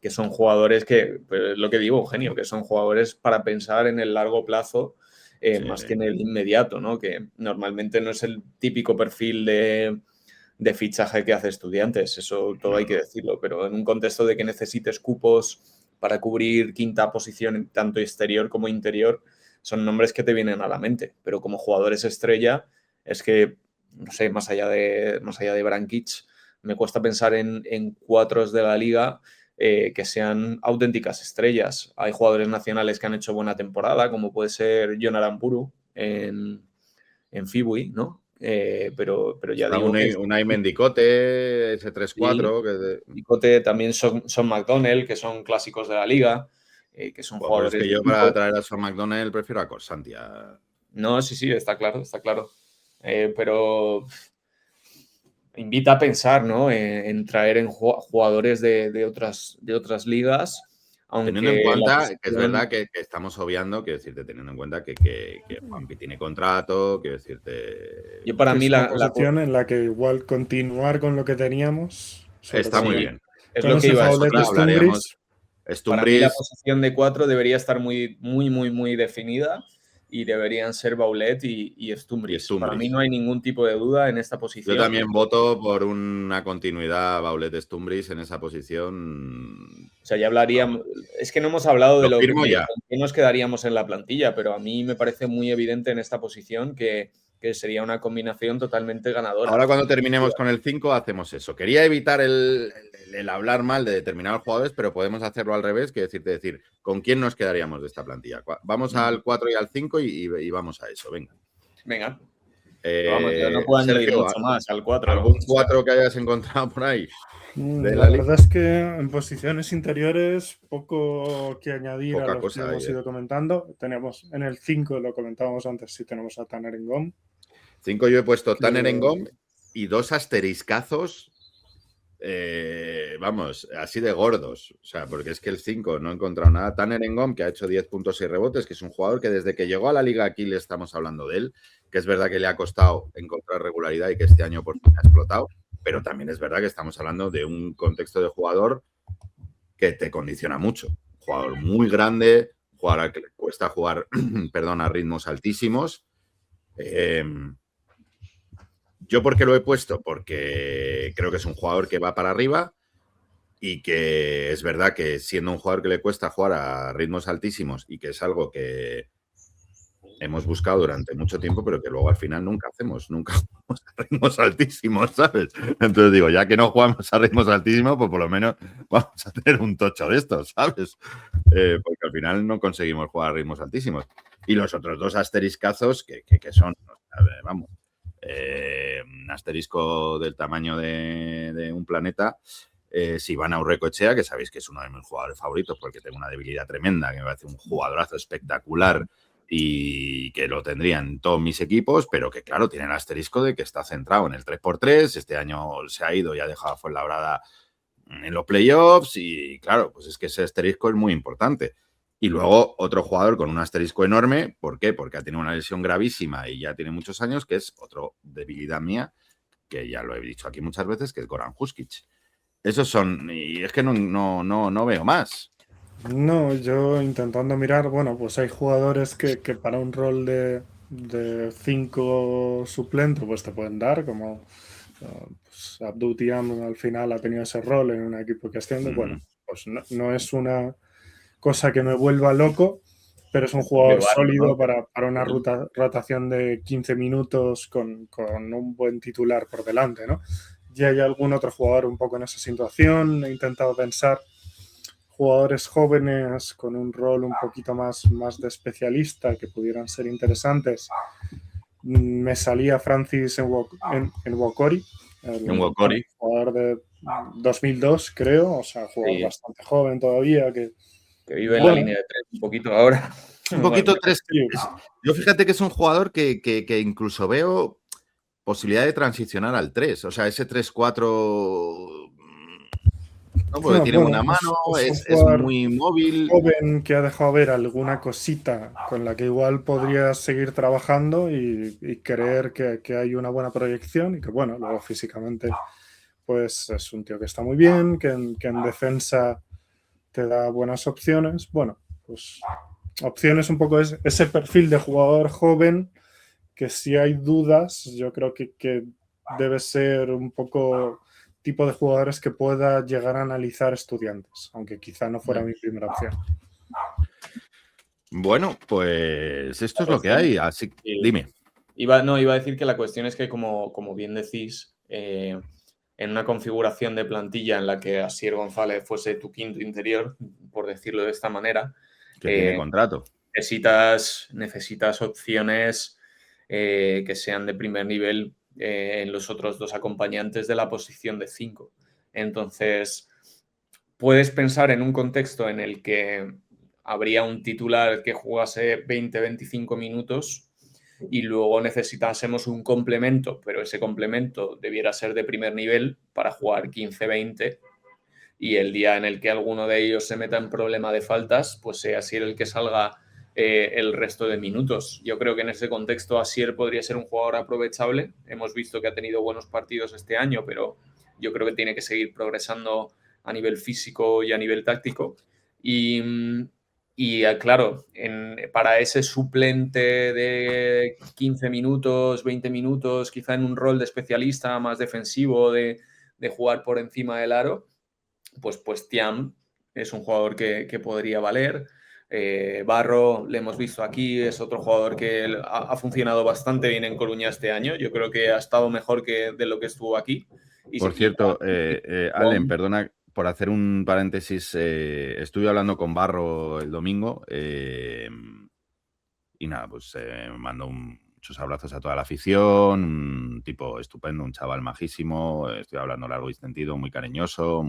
son jugadores que, pues lo que digo, Eugenio, que son jugadores para pensar en el largo plazo, sí, más que en el inmediato, ¿no? Que normalmente no es el típico perfil de fichaje que hace Estudiantes, eso todo hay que decirlo, pero en un contexto de que necesites cupos para cubrir quinta posición, tanto exterior como interior, son nombres que te vienen a la mente, pero como jugadores estrella, es que, no sé, más allá de Brankic, me cuesta pensar en 4 de la liga que sean auténticas estrellas. Hay jugadores nacionales que han hecho buena temporada, como puede ser Jon Aramburu en Fibui, ¿no? Pero ya está digo... Unai Mendicote, ese 3-4. Mendicote, también son McDonnell, que son clásicos de la liga, que son jugadores... Es que yo para traer a Son McDonnell prefiero a Corsantia. No, sí, está claro. Pero invita a pensar, ¿no? En traer en jugadores de otras ligas. Aunque teniendo en cuenta que es verdad que estamos obviando, quiero decirte, teniendo en cuenta que Juanpi tiene contrato, quiero decirte... Yo para mí la posición en la que igual continuar con lo que teníamos... Está muy bien. Es lo que iba a decir. Hablaríamos. Para mí la posición de 4 debería estar muy definida y deberían ser Baulet y Stumbris. Para mí no hay ningún tipo de duda en esta posición. Yo también voto por una continuidad Baulet-Stumbris en esa posición. O sea, ya hablaríamos... Es que no hemos hablado de lo que nos quedaríamos en la plantilla, pero a mí me parece muy evidente en esta posición que sería una combinación totalmente ganadora. Ahora cuando terminemos con el 5 hacemos eso. Quería evitar el hablar mal de determinados jugadores, pero podemos hacerlo al revés, que decir, ¿con quién nos quedaríamos de esta plantilla? Vamos al 4 y al 5 y vamos a eso, venga. Venga. Vamos, no puedo añadir mucho más al 4. ¿Algún 4 que hayas encontrado por ahí? La verdad es que en posiciones interiores poco que añadir a lo que hemos ido comentando. Tenemos en el 5, lo comentábamos antes, sí tenemos a Tanner Ngom. 5 yo he puesto Tanner Ngom y 2 asteriscazos, vamos, así de gordos. O sea, porque es que el 5 no he encontrado nada. Tanner Ngom, que ha hecho 10 puntos y rebotes, que es un jugador que desde que llegó a la liga aquí le estamos hablando de él, que es verdad que le ha costado encontrar regularidad y que este año por fin ha explotado. Pero también es verdad que estamos hablando de un contexto de jugador que te condiciona mucho. Un jugador muy grande, jugador al que le cuesta jugar, a ritmos altísimos. ¿Yo por qué lo he puesto? Porque creo que es un jugador que va para arriba y que es verdad que siendo un jugador que le cuesta jugar a ritmos altísimos y que es algo que hemos buscado durante mucho tiempo, pero que luego al final nunca jugamos a ritmos altísimos, ¿sabes? Entonces digo, ya que no jugamos a ritmos altísimos, pues por lo menos vamos a tener un tocho de estos, ¿sabes? Porque al final no conseguimos jugar a ritmos altísimos. Y los otros 2 asteriscazos que son, vamos, un asterisco del tamaño de un planeta. Si van a Aurrecoetxea, que sabéis que es uno de mis jugadores favoritos porque tengo una debilidad tremenda, que me parece un jugadorazo espectacular y que lo tendría en todos mis equipos, pero que claro, tiene el asterisco de que está centrado en el 3x3, este año se ha ido y ha dejado a Fuenlabrada en los playoffs y claro, pues es que ese asterisco es muy importante. Y luego otro jugador con un asterisco enorme, ¿por qué? Porque ha tenido una lesión gravísima y ya tiene muchos años, que es otra debilidad mía, que ya lo he dicho aquí muchas veces, que es Goran Huskic. Esos son, y es que no veo más. No, yo intentando mirar, bueno, pues hay jugadores que para un rol de 5 suplente pues te pueden dar, como pues Abdou Thiam al final ha tenido ese rol en un equipo que asciende. Bueno, pues no es una cosa que me vuelva loco, pero es un jugador sólido, ¿no? para una rotación de 15 minutos con un buen titular por delante, ¿no? Y hay algún otro jugador un poco en esa situación. He intentado pensar jugadores jóvenes con un rol un poquito más de especialista que pudieran ser interesantes. Me salía Francis Nwokori, el jugador de 2002, creo, o sea, jugador bastante joven todavía, que vive en la línea de 3 un poquito ahora. Un poquito 3. Yo fíjate que es un jugador que incluso veo posibilidad de transicionar al 3, o sea, ese 3-4... No, porque tiene buena mano, es muy móvil. Joven que ha dejado ver alguna cosita con la que igual podría seguir trabajando y creer que hay una buena proyección y que, bueno, luego físicamente pues es un tío que está muy bien, que en defensa te da buenas opciones. Bueno, pues opciones un poco es ese perfil de jugador joven que si hay dudas, yo creo que debe ser un poco tipo de jugadores que pueda llegar a analizar Estudiantes, aunque quizá no fuera mi primera opción. Bueno, pues esto es lo que hay, así que dime. Iba a decir que la cuestión es que, como bien decís, en una configuración de plantilla en la que Asier González fuese tu quinto interior, por decirlo de esta manera, que tiene contrato. Necesitas opciones que sean de primer nivel en los otros 2 acompañantes de la posición de 5. Entonces, puedes pensar en un contexto en el que habría un titular que jugase 20-25 minutos y luego necesitásemos un complemento, pero ese complemento debiera ser de primer nivel para jugar 15-20 y el día en el que alguno de ellos se meta en problema de faltas, pues sea Asier el que salga el resto de minutos. Yo creo que en ese contexto Asier podría ser un jugador aprovechable. Hemos visto que ha tenido buenos partidos este año, pero yo creo que tiene que seguir progresando a nivel físico y a nivel táctico. Y claro, para ese suplente de 15 minutos, 20 minutos, quizá en un rol de especialista más defensivo, de jugar por encima del aro, pues Thiam es un jugador que podría valer. Barro, le hemos visto aquí, es otro jugador que ha funcionado bastante bien en Coruña este año. Yo creo que ha estado mejor de lo que estuvo aquí. Por cierto, Allen, perdona por hacer un paréntesis. Estuve hablando con Barro el domingo y nada, pues me mandó muchos abrazos a toda la afición, un tipo estupendo, un chaval majísimo. Estoy hablando largo y extendido, muy cariñoso,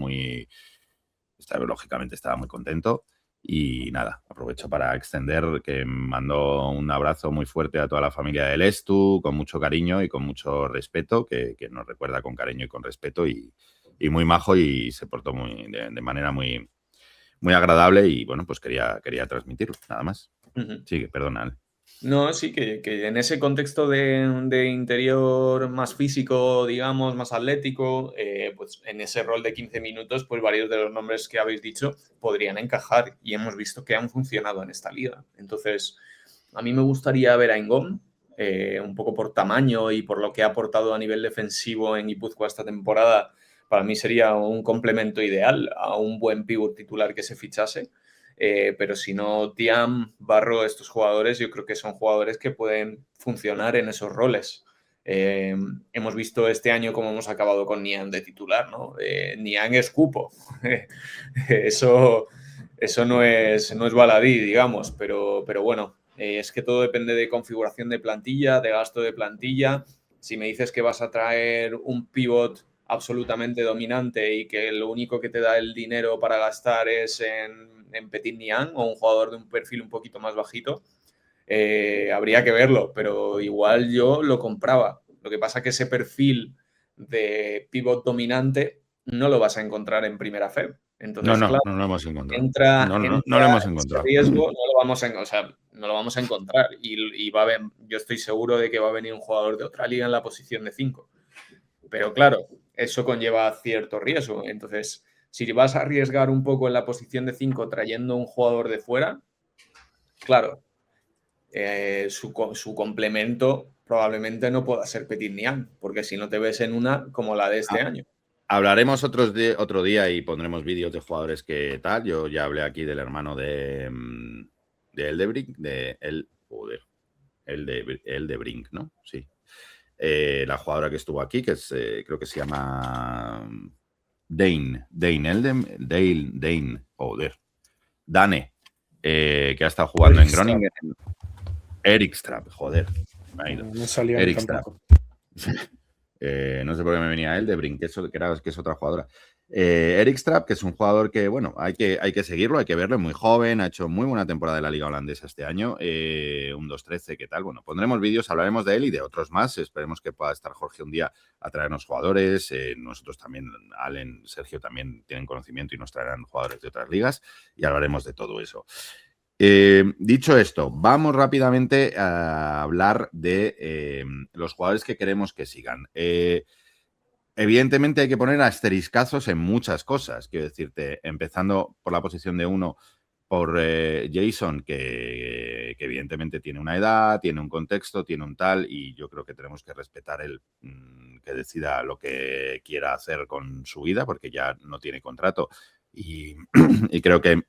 lógicamente estaba muy contento. Y nada, aprovecho para extender que mandó un abrazo muy fuerte a toda la familia del Estu, con mucho cariño y con mucho respeto, que nos recuerda con cariño y con respeto y muy majo y se portó de manera muy, muy agradable y bueno, pues quería transmitirlo, nada más. Sí, perdona. No, sí, que en ese contexto de interior más físico, digamos, más atlético, pues en ese rol de 15 minutos, pues varios de los nombres que habéis dicho podrían encajar y hemos visto que han funcionado en esta liga. Entonces, a mí me gustaría ver a Engom, un poco por tamaño y por lo que ha aportado a nivel defensivo en Guipúzcoa esta temporada. Para mí sería un complemento ideal a un buen pívot titular que se fichase. Pero si no, Thiam, Barro, estos jugadores, yo creo que son jugadores que pueden funcionar en esos roles. Hemos visto este año cómo hemos acabado con Niang de titular, ¿no? Niang es cupo. Eso no es baladí, digamos, pero bueno, es que todo depende de configuración de plantilla, de gasto de plantilla. Si me dices que vas a traer un pivot absolutamente dominante y que lo único que te da el dinero para gastar es en Petit Niang o un jugador de un perfil un poquito más bajito, habría que verlo, pero igual yo lo compraba. Lo que pasa es que ese perfil de pivot dominante no lo vas a encontrar en primera FEB. Entonces, no claro, lo hemos encontrado. entra No lo hemos ese encontrado. riesgo, no lo vamos a encontrar. Y va a haber, yo estoy seguro de que va a venir un jugador de otra liga en la posición de 5. Pero claro, eso conlleva cierto riesgo. Entonces, si vas a arriesgar un poco en la posición de 5 trayendo un jugador de fuera, claro, su complemento probablemente no pueda ser Petit Niang, porque si no te ves en una como la de este año. Hablaremos otro día y pondremos vídeos de jugadores que tal. Yo ya hablé aquí del hermano de Eldebrink, Eldebrink, ¿no? Sí. La jugadora que estuvo aquí, que es, creo que se llama Dane, Dane, que ha estado jugando en Groningen. Eric Strapp, joder. Me ha ido. No salía Eric tampoco. No sé por qué me venía él de Brink, que es otra jugadora. Eric Strapp, que es un jugador que, bueno, hay que seguirlo, hay que verlo, es muy joven, ha hecho muy buena temporada de la Liga Holandesa este año, un 2-13, ¿qué tal? Bueno, pondremos vídeos, hablaremos de él y de otros más, esperemos que pueda estar Jorge un día a traernos jugadores, nosotros también, Allen, Sergio también tienen conocimiento y nos traerán jugadores de otras ligas y hablaremos de todo eso. Dicho esto, vamos rápidamente a hablar de los jugadores que queremos que sigan. Evidentemente hay que poner asteriscazos en muchas cosas. Quiero decirte, empezando por la posición de 1, por Jason, que evidentemente tiene una edad, tiene un contexto, tiene un tal, y yo creo que tenemos que respetar él que decida lo que quiera hacer con su vida, porque ya no tiene contrato. Y creo que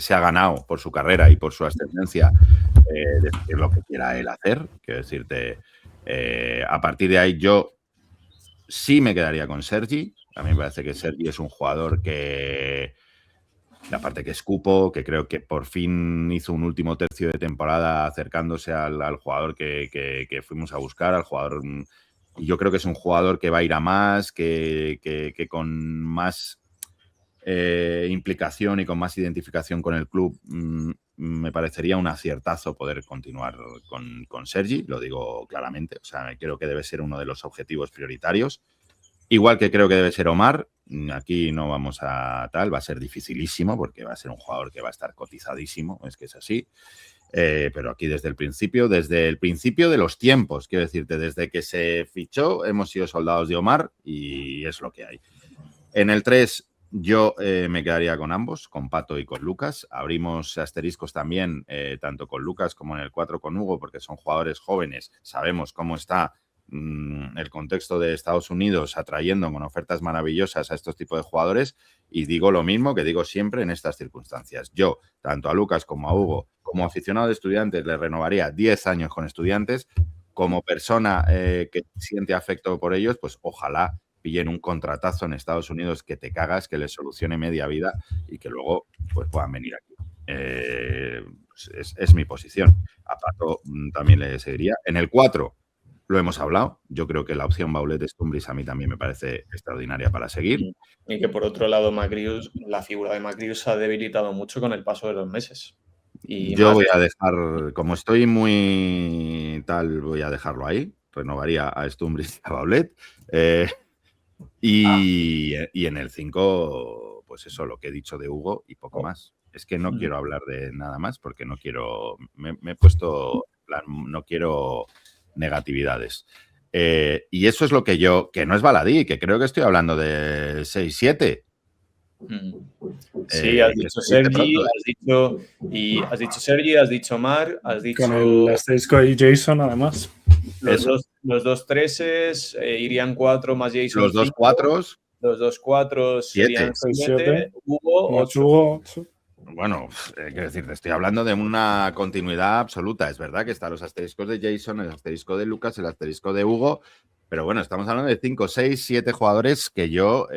se ha ganado por su carrera y por su ascendencia decir lo que quiera él hacer. Quiero decirte, a partir de ahí yo sí me quedaría con Sergi. A mí me parece que Sergi es un jugador que, aparte que escupo, que creo que por fin hizo un último tercio de temporada acercándose al jugador que fuimos a buscar, al jugador. Y yo creo que es un jugador que va a ir a más, que con más implicación y con más identificación con el club, me parecería un aciertazo poder continuar con Sergi, lo digo claramente. O sea, creo que debe ser uno de los objetivos prioritarios. Igual que creo que debe ser Omar, aquí no vamos a tal, va a ser dificilísimo porque va a ser un jugador que va a estar cotizadísimo, es que es así. Pero aquí desde el principio de los tiempos, quiero decirte, desde que se fichó hemos sido soldados de Omar y es lo que hay. En el 3 yo me quedaría con ambos, con Pato y con Lucas. Abrimos asteriscos también, tanto con Lucas como en el 4 con Hugo, porque son jugadores jóvenes. Sabemos cómo está el contexto de Estados Unidos atrayendo con ofertas maravillosas a estos tipos de jugadores. Y digo lo mismo que digo siempre en estas circunstancias. Yo, tanto a Lucas como a Hugo, como aficionado de Estudiantes, le renovaría 10 años con Estudiantes. Como persona que siente afecto por ellos, pues ojalá pillen un contratazo en Estados Unidos que te cagas, que les solucione media vida y que luego pues puedan venir aquí. Es mi posición. A Pato también le seguiría. En el 4 lo hemos hablado. Yo creo que la opción Baulet-Stumbris a mí también me parece extraordinaria para seguir. Y que por otro lado, Magrius, la figura de Magrius se ha debilitado mucho con el paso de los meses. Y yo voy a dejar, como estoy muy tal, voy a dejarlo ahí. Renovaría a Stumbris y a Baulet. Y en el 5, pues eso, lo que he dicho de Hugo y poco más. Es que no quiero hablar de nada más porque no quiero, me he puesto, no quiero negatividades. Y eso es lo que que no es baladí, que creo que estoy hablando de 6-7. Sí, has dicho Sergi, has dicho Sergi, has dicho Mar, has dicho... Con el asterisco y Jason, además. Los dos treses irían 4 más Jason. Los 2 4s. Los 2 4 serían 7. Hugo 8. Bueno, quiero decir, te estoy hablando de una continuidad absoluta. Es verdad que están los asteriscos de Jason, el asterisco de Lucas, el asterisco de Hugo, pero bueno, estamos hablando de 5, 6, 7 jugadores que yo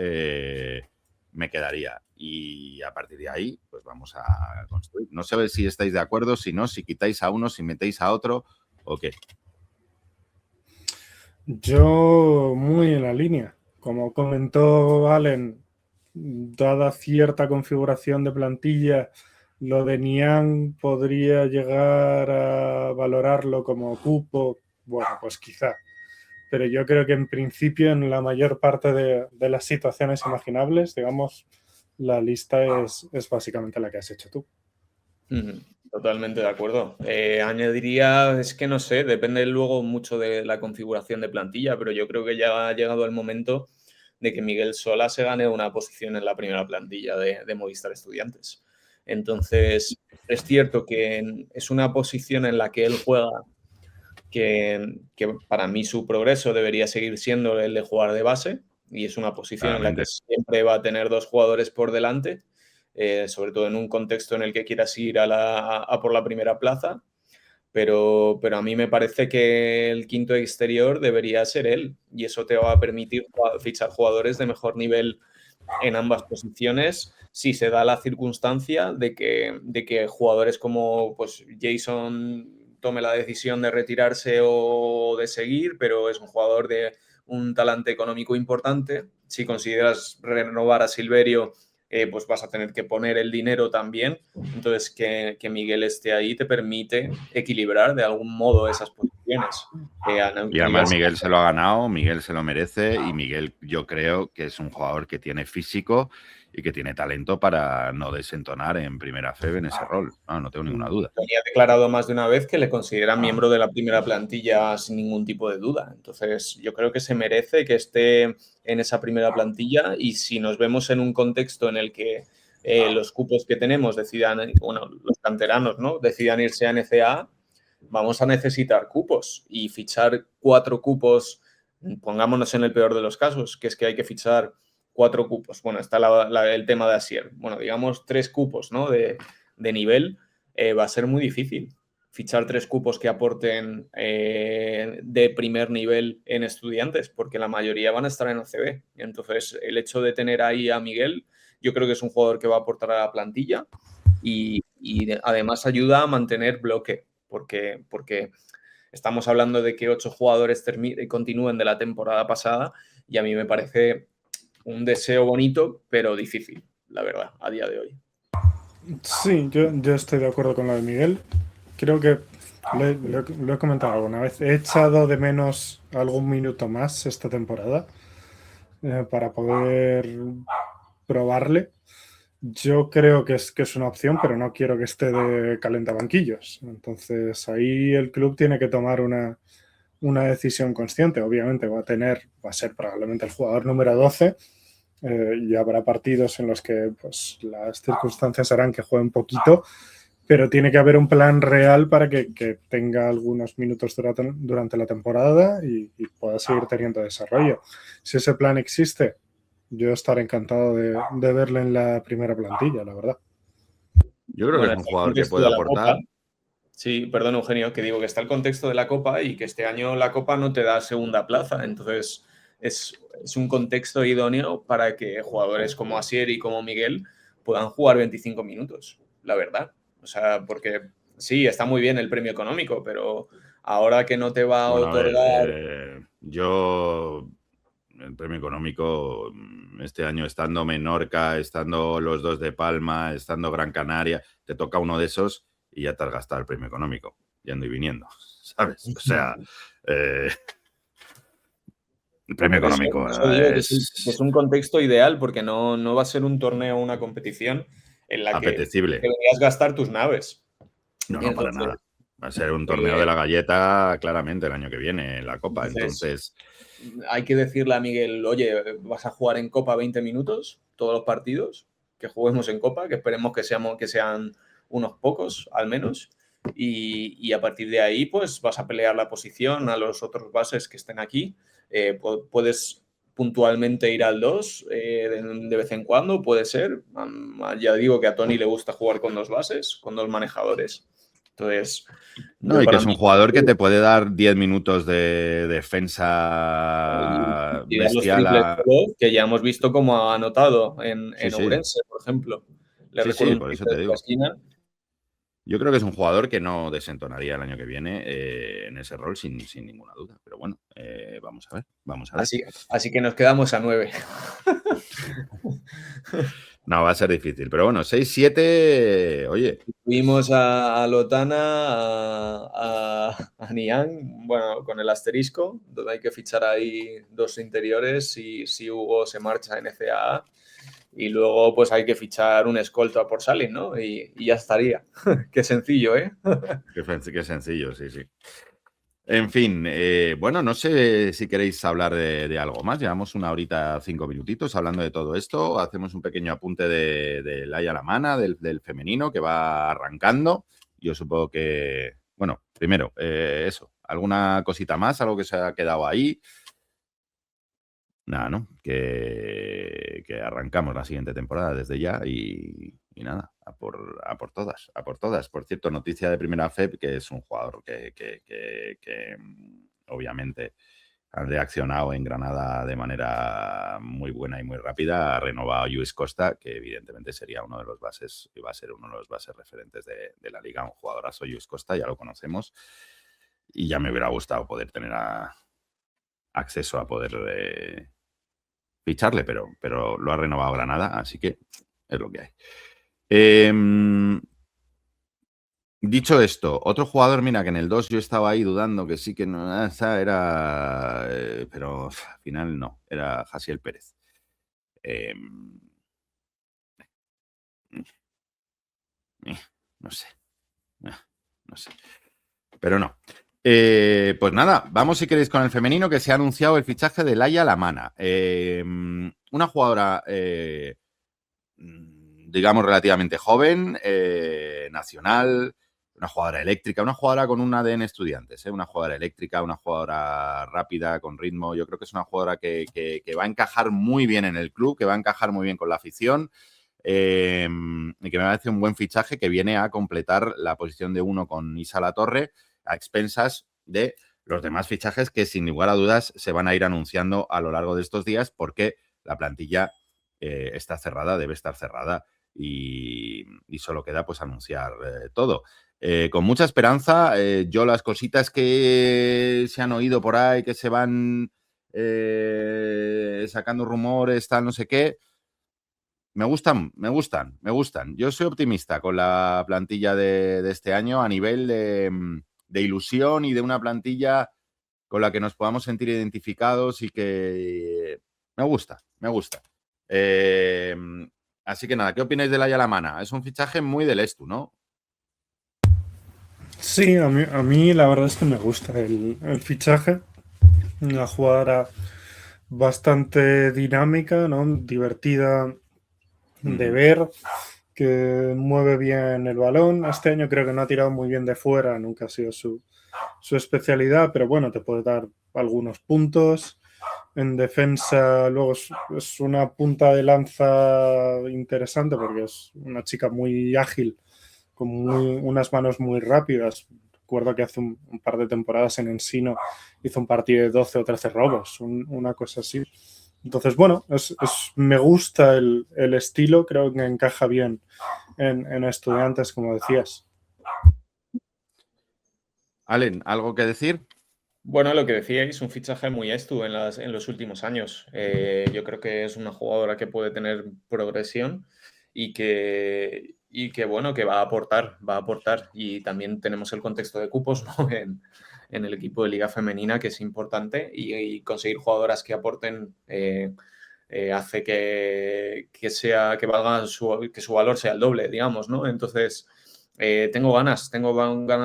me quedaría. y a partir de ahí pues vamos a construir. No sé si estáis de acuerdo, si no, si quitáis a uno, si metéis a otro o qué. Yo muy en la línea. Como comentó Allen, dada cierta configuración de plantilla, lo de Niang podría llegar a valorarlo como cupo. Bueno, pues quizá. Pero yo creo que en principio, en la mayor parte de las situaciones imaginables, digamos, la lista es básicamente la que has hecho tú. Totalmente de acuerdo. Añadiría, es que no sé, depende luego mucho de la configuración de plantilla, pero yo creo que ya ha llegado el momento de que Miguel Sola se gane una posición en la primera plantilla de Movistar Estudiantes. Entonces, es cierto que es una posición en la que él juega que para mí su progreso debería seguir siendo el de jugar de base, y es una posición en la que siempre va a tener dos jugadores por delante, sobre todo en un contexto en el que quieras ir a por la primera plaza, pero a mí me parece que el quinto exterior debería ser él, y eso te va a permitir fichar jugadores de mejor nivel en ambas posiciones si se da la circunstancia de que jugadores como pues, Jason tome la decisión de retirarse o de seguir, pero es un jugador de un talante económico importante. Si consideras renovar a Silverio, pues vas a tener que poner el dinero también. Entonces, que Miguel esté ahí te permite equilibrar de algún modo esas posiciones. Y además Miguel se lo ha ganado, Miguel se lo merece, y Miguel yo creo que es un jugador que tiene físico y que tiene talento para no desentonar en primera FEB en ese rol. No tengo ninguna duda. Ha declarado más de una vez que le consideran miembro de la primera plantilla sin ningún tipo de duda. Entonces, yo creo que se merece que esté en esa primera plantilla, y si nos vemos en un contexto en el que los cupos que tenemos decidan, bueno, los canteranos, ¿no?, decidan irse a NCAA, vamos a necesitar cupos, y fichar 4 cupos, pongámonos en el peor de los casos, que es que hay que fichar 4 cupos. Bueno, está el tema de Asier. Bueno, digamos 3 cupos, ¿no?, de nivel. Va a ser muy difícil fichar 3 cupos que aporten de primer nivel en Estudiantes, porque la mayoría van a estar en OCB. Entonces, el hecho de tener ahí a Miguel, yo creo que es un jugador que va a aportar a la plantilla, y además ayuda a mantener bloque, porque estamos hablando de que 8 jugadores continúen de la temporada pasada, y a mí me parece un deseo bonito, pero difícil, la verdad, a día de hoy. Sí, yo estoy de acuerdo con lo de Miguel. Creo que lo he comentado alguna vez. He echado de menos algún minuto más esta temporada para poder probarle. Yo creo que es una opción, pero no quiero que esté de calentabanquillos. Entonces ahí el club tiene que tomar una decisión consciente. Obviamente va a ser probablemente el jugador número 12. Y habrá partidos en los que pues, las circunstancias harán que juegue un poquito, pero tiene que haber un plan real para que tenga algunos minutos durante la temporada y pueda seguir teniendo desarrollo. Si ese plan existe, yo estaré encantado de verle en la primera plantilla, la verdad. Yo creo que es un jugador que puede aportar. Sí, perdón, Eugenio, que digo que está el contexto de la Copa y que este año la Copa no te da segunda plaza. Entonces, es un contexto idóneo para que jugadores como Asier y como Miguel puedan jugar 25 minutos, la verdad. O sea, porque sí, está muy bien el premio económico, pero ahora que no te va a otorgar... el premio económico, este año estando Menorca, estando los 2 de Palma, estando Gran Canaria, te toca uno de esos y ya te has gastado el premio económico, yendo y viniendo, ¿sabes? O sea, el premio económico es un contexto ideal, porque no va a ser un torneo o una competición en la que deberías gastar tus naves. No, para nada. Va a ser un torneo de la galleta claramente el año que viene en la Copa. Entonces, hay que decirle a Miguel, oye, ¿vas a jugar en Copa 20 minutos todos los partidos? Que juguemos en Copa, que esperemos que sean unos pocos al menos. Y a partir de ahí, pues vas a pelear la posición a los otros bases que estén aquí. Puedes puntualmente ir al 2 de vez en cuando, puede ser. Ya digo que a Tony le gusta jugar con 2 bases, con 2 manejadores. Entonces, no, y que es un jugador que te puede dar 10 minutos de defensa y dar los bestial. triples que ya hemos visto cómo ha anotado en Sí. Ourense, por ejemplo. Le Sí, recuerdo un por eso triple te de la digo. esquina. Yo creo que es un jugador que no desentonaría el año que viene en ese rol sin ninguna duda. Pero bueno, vamos a ver. Así que nos quedamos a 9. No, va a ser difícil. Pero bueno, 6-7, oye. Tuvimos a Lotana, a Niang, bueno, con el asterisco, donde hay que fichar ahí 2 interiores si Hugo se marcha en NCAA. Y luego pues hay que fichar un escolta por Salin, ¿no? Y ya estaría. Qué sencillo, ¿eh? Qué sencillo, sí. En fin, bueno, no sé si queréis hablar de algo más. Llevamos 1 horita 5 minutitos hablando de todo esto. Hacemos un pequeño apunte de Laia Lamana, del femenino, que va arrancando. Yo supongo que, bueno, primero, eso. ¿Alguna cosita más? ¿Algo que se ha quedado ahí? Nada, ¿no? Que arrancamos la siguiente temporada desde ya y nada, a por todas, a por todas. Por cierto, noticia de Primera FEP, que es un jugador que obviamente han reaccionado en Granada de manera muy buena y muy rápida. Ha renovado a Lluís Costa, que evidentemente sería uno de los bases, iba a ser uno de los bases referentes de la liga, un jugadorazo. Lluís Costa, ya lo conocemos. Y ya me hubiera gustado poder tener acceso a poder ficharle, pero lo ha renovado Granada, así que es lo que hay. Dicho esto, otro jugador, mira, que en el 2 yo estaba ahí dudando que sí que no era, pero al final no, era Jasiel Pérez. No sé. Pero no. Pues nada, vamos si queréis con el femenino, que se ha anunciado el fichaje de Laia Lamana. Una jugadora, digamos, relativamente joven, nacional, una jugadora eléctrica, una jugadora con un ADN estudiantes, una jugadora eléctrica, una jugadora rápida, con ritmo. Yo creo que es una jugadora que va a encajar muy bien en el club, que va a encajar muy bien con la afición. Y que me parece un buen fichaje que viene a completar la posición de 1 con Isa Latorre, a expensas de los demás fichajes que sin lugar a dudas se van a ir anunciando a lo largo de estos días, porque la plantilla está cerrada, debe estar cerrada y solo queda pues anunciar todo. Con mucha esperanza, yo las cositas que se han oído por ahí, que se van sacando rumores, tal, no sé qué, me gustan. Yo soy optimista con la plantilla de este año a nivel de ilusión y de una plantilla con la que nos podamos sentir identificados y que me gusta. Así que nada, ¿qué opináis de Laia Lamana? Es un fichaje muy del Estu, ¿no? Sí, a mí la verdad es que me gusta el fichaje. Una jugadora bastante dinámica, ¿no? Divertida de ver, que mueve bien el balón. Este año creo que no ha tirado muy bien de fuera, nunca ha sido su especialidad, pero bueno, te puede dar algunos puntos. En defensa, luego es una punta de lanza interesante porque es una chica muy ágil, con unas manos muy rápidas. Recuerdo que hace un par de temporadas en Ensino hizo un partido de 12 o 13 robos, una cosa así. Entonces, bueno, me gusta el estilo, creo que encaja bien en Estudiantes, como decías. Allen, ¿algo que decir? Bueno, lo que decíais, un fichaje muy Estu en los últimos años. Yo creo que es una jugadora que puede tener progresión y que bueno, que va a aportar. Y también tenemos el contexto de cupos, ¿no? en el equipo de Liga Femenina, que es importante, y conseguir jugadoras que aporten hace que valga que su valor sea el doble, digamos, ¿no? Entonces, tengo ganas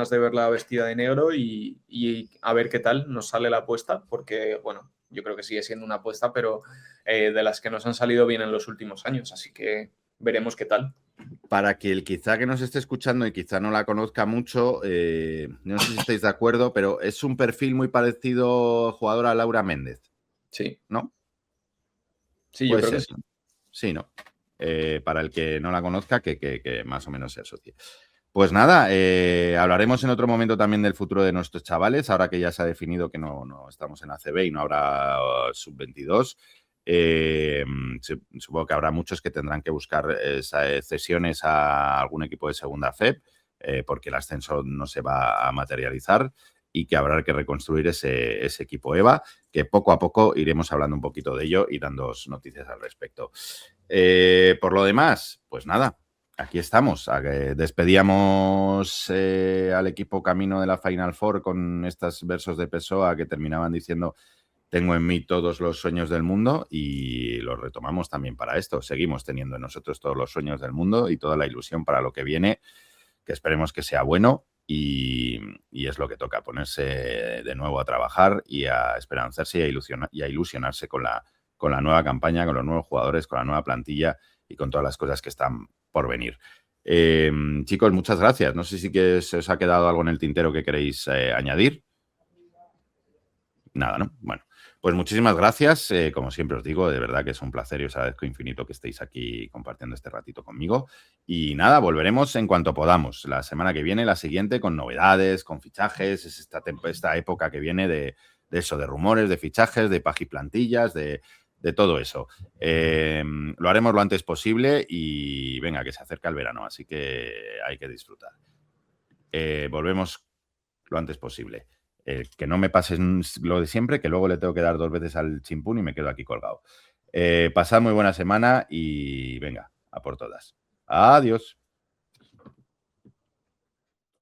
de verla vestida de negro y a ver qué tal nos sale la apuesta, porque, bueno, yo creo que sigue siendo una apuesta, pero de las que nos han salido bien en los últimos años, así que veremos qué tal. Para que el quizá que nos esté escuchando y quizá no la conozca mucho, no sé si estáis de acuerdo, pero es un perfil muy parecido jugadora a Laura Méndez. Sí. ¿No? Sí, yo Puede creo ser. que sí. Sí, ¿no? Para el que no la conozca, que más o menos se asocie. Pues nada, hablaremos en otro momento también del futuro de nuestros chavales, ahora que ya se ha definido que no estamos en ACB y no habrá sub-22. Supongo que habrá muchos que tendrán que buscar cesiones a algún equipo de segunda FEP, porque el ascenso no se va a materializar y que habrá que reconstruir ese equipo EVA, que poco a poco iremos hablando un poquito de ello y dando noticias al respecto. Por lo demás, pues nada, aquí estamos. Despedíamos al equipo camino de la Final Four con estos versos de Pessoa que terminaban diciendo: tengo en mí todos los sueños del mundo, y los retomamos también para esto. Seguimos teniendo en nosotros todos los sueños del mundo y toda la ilusión para lo que viene, que esperemos que sea bueno, y es lo que toca, ponerse de nuevo a trabajar y a esperanzarse y a ilusionarse con la nueva campaña, con los nuevos jugadores, con la nueva plantilla y con todas las cosas que están por venir. Chicos, muchas gracias. No sé si se os ha quedado algo en el tintero que queréis añadir. Nada, ¿no? Bueno, pues muchísimas gracias. Como siempre os digo, de verdad que es un placer y os agradezco infinito que estéis aquí compartiendo este ratito conmigo. Y nada, volveremos en cuanto podamos. La semana que viene, la siguiente, con novedades, con fichajes. Es esta época que viene de eso, de rumores, de fichajes, de plantillas, de todo eso. Lo haremos lo antes posible y venga, que se acerca el verano, así que hay que disfrutar. Volvemos lo antes posible. Que no me pasen lo de siempre, que luego le tengo que dar 2 veces al chimpún y me quedo aquí colgado. Pasad muy buena semana y venga, a por todas. Adiós.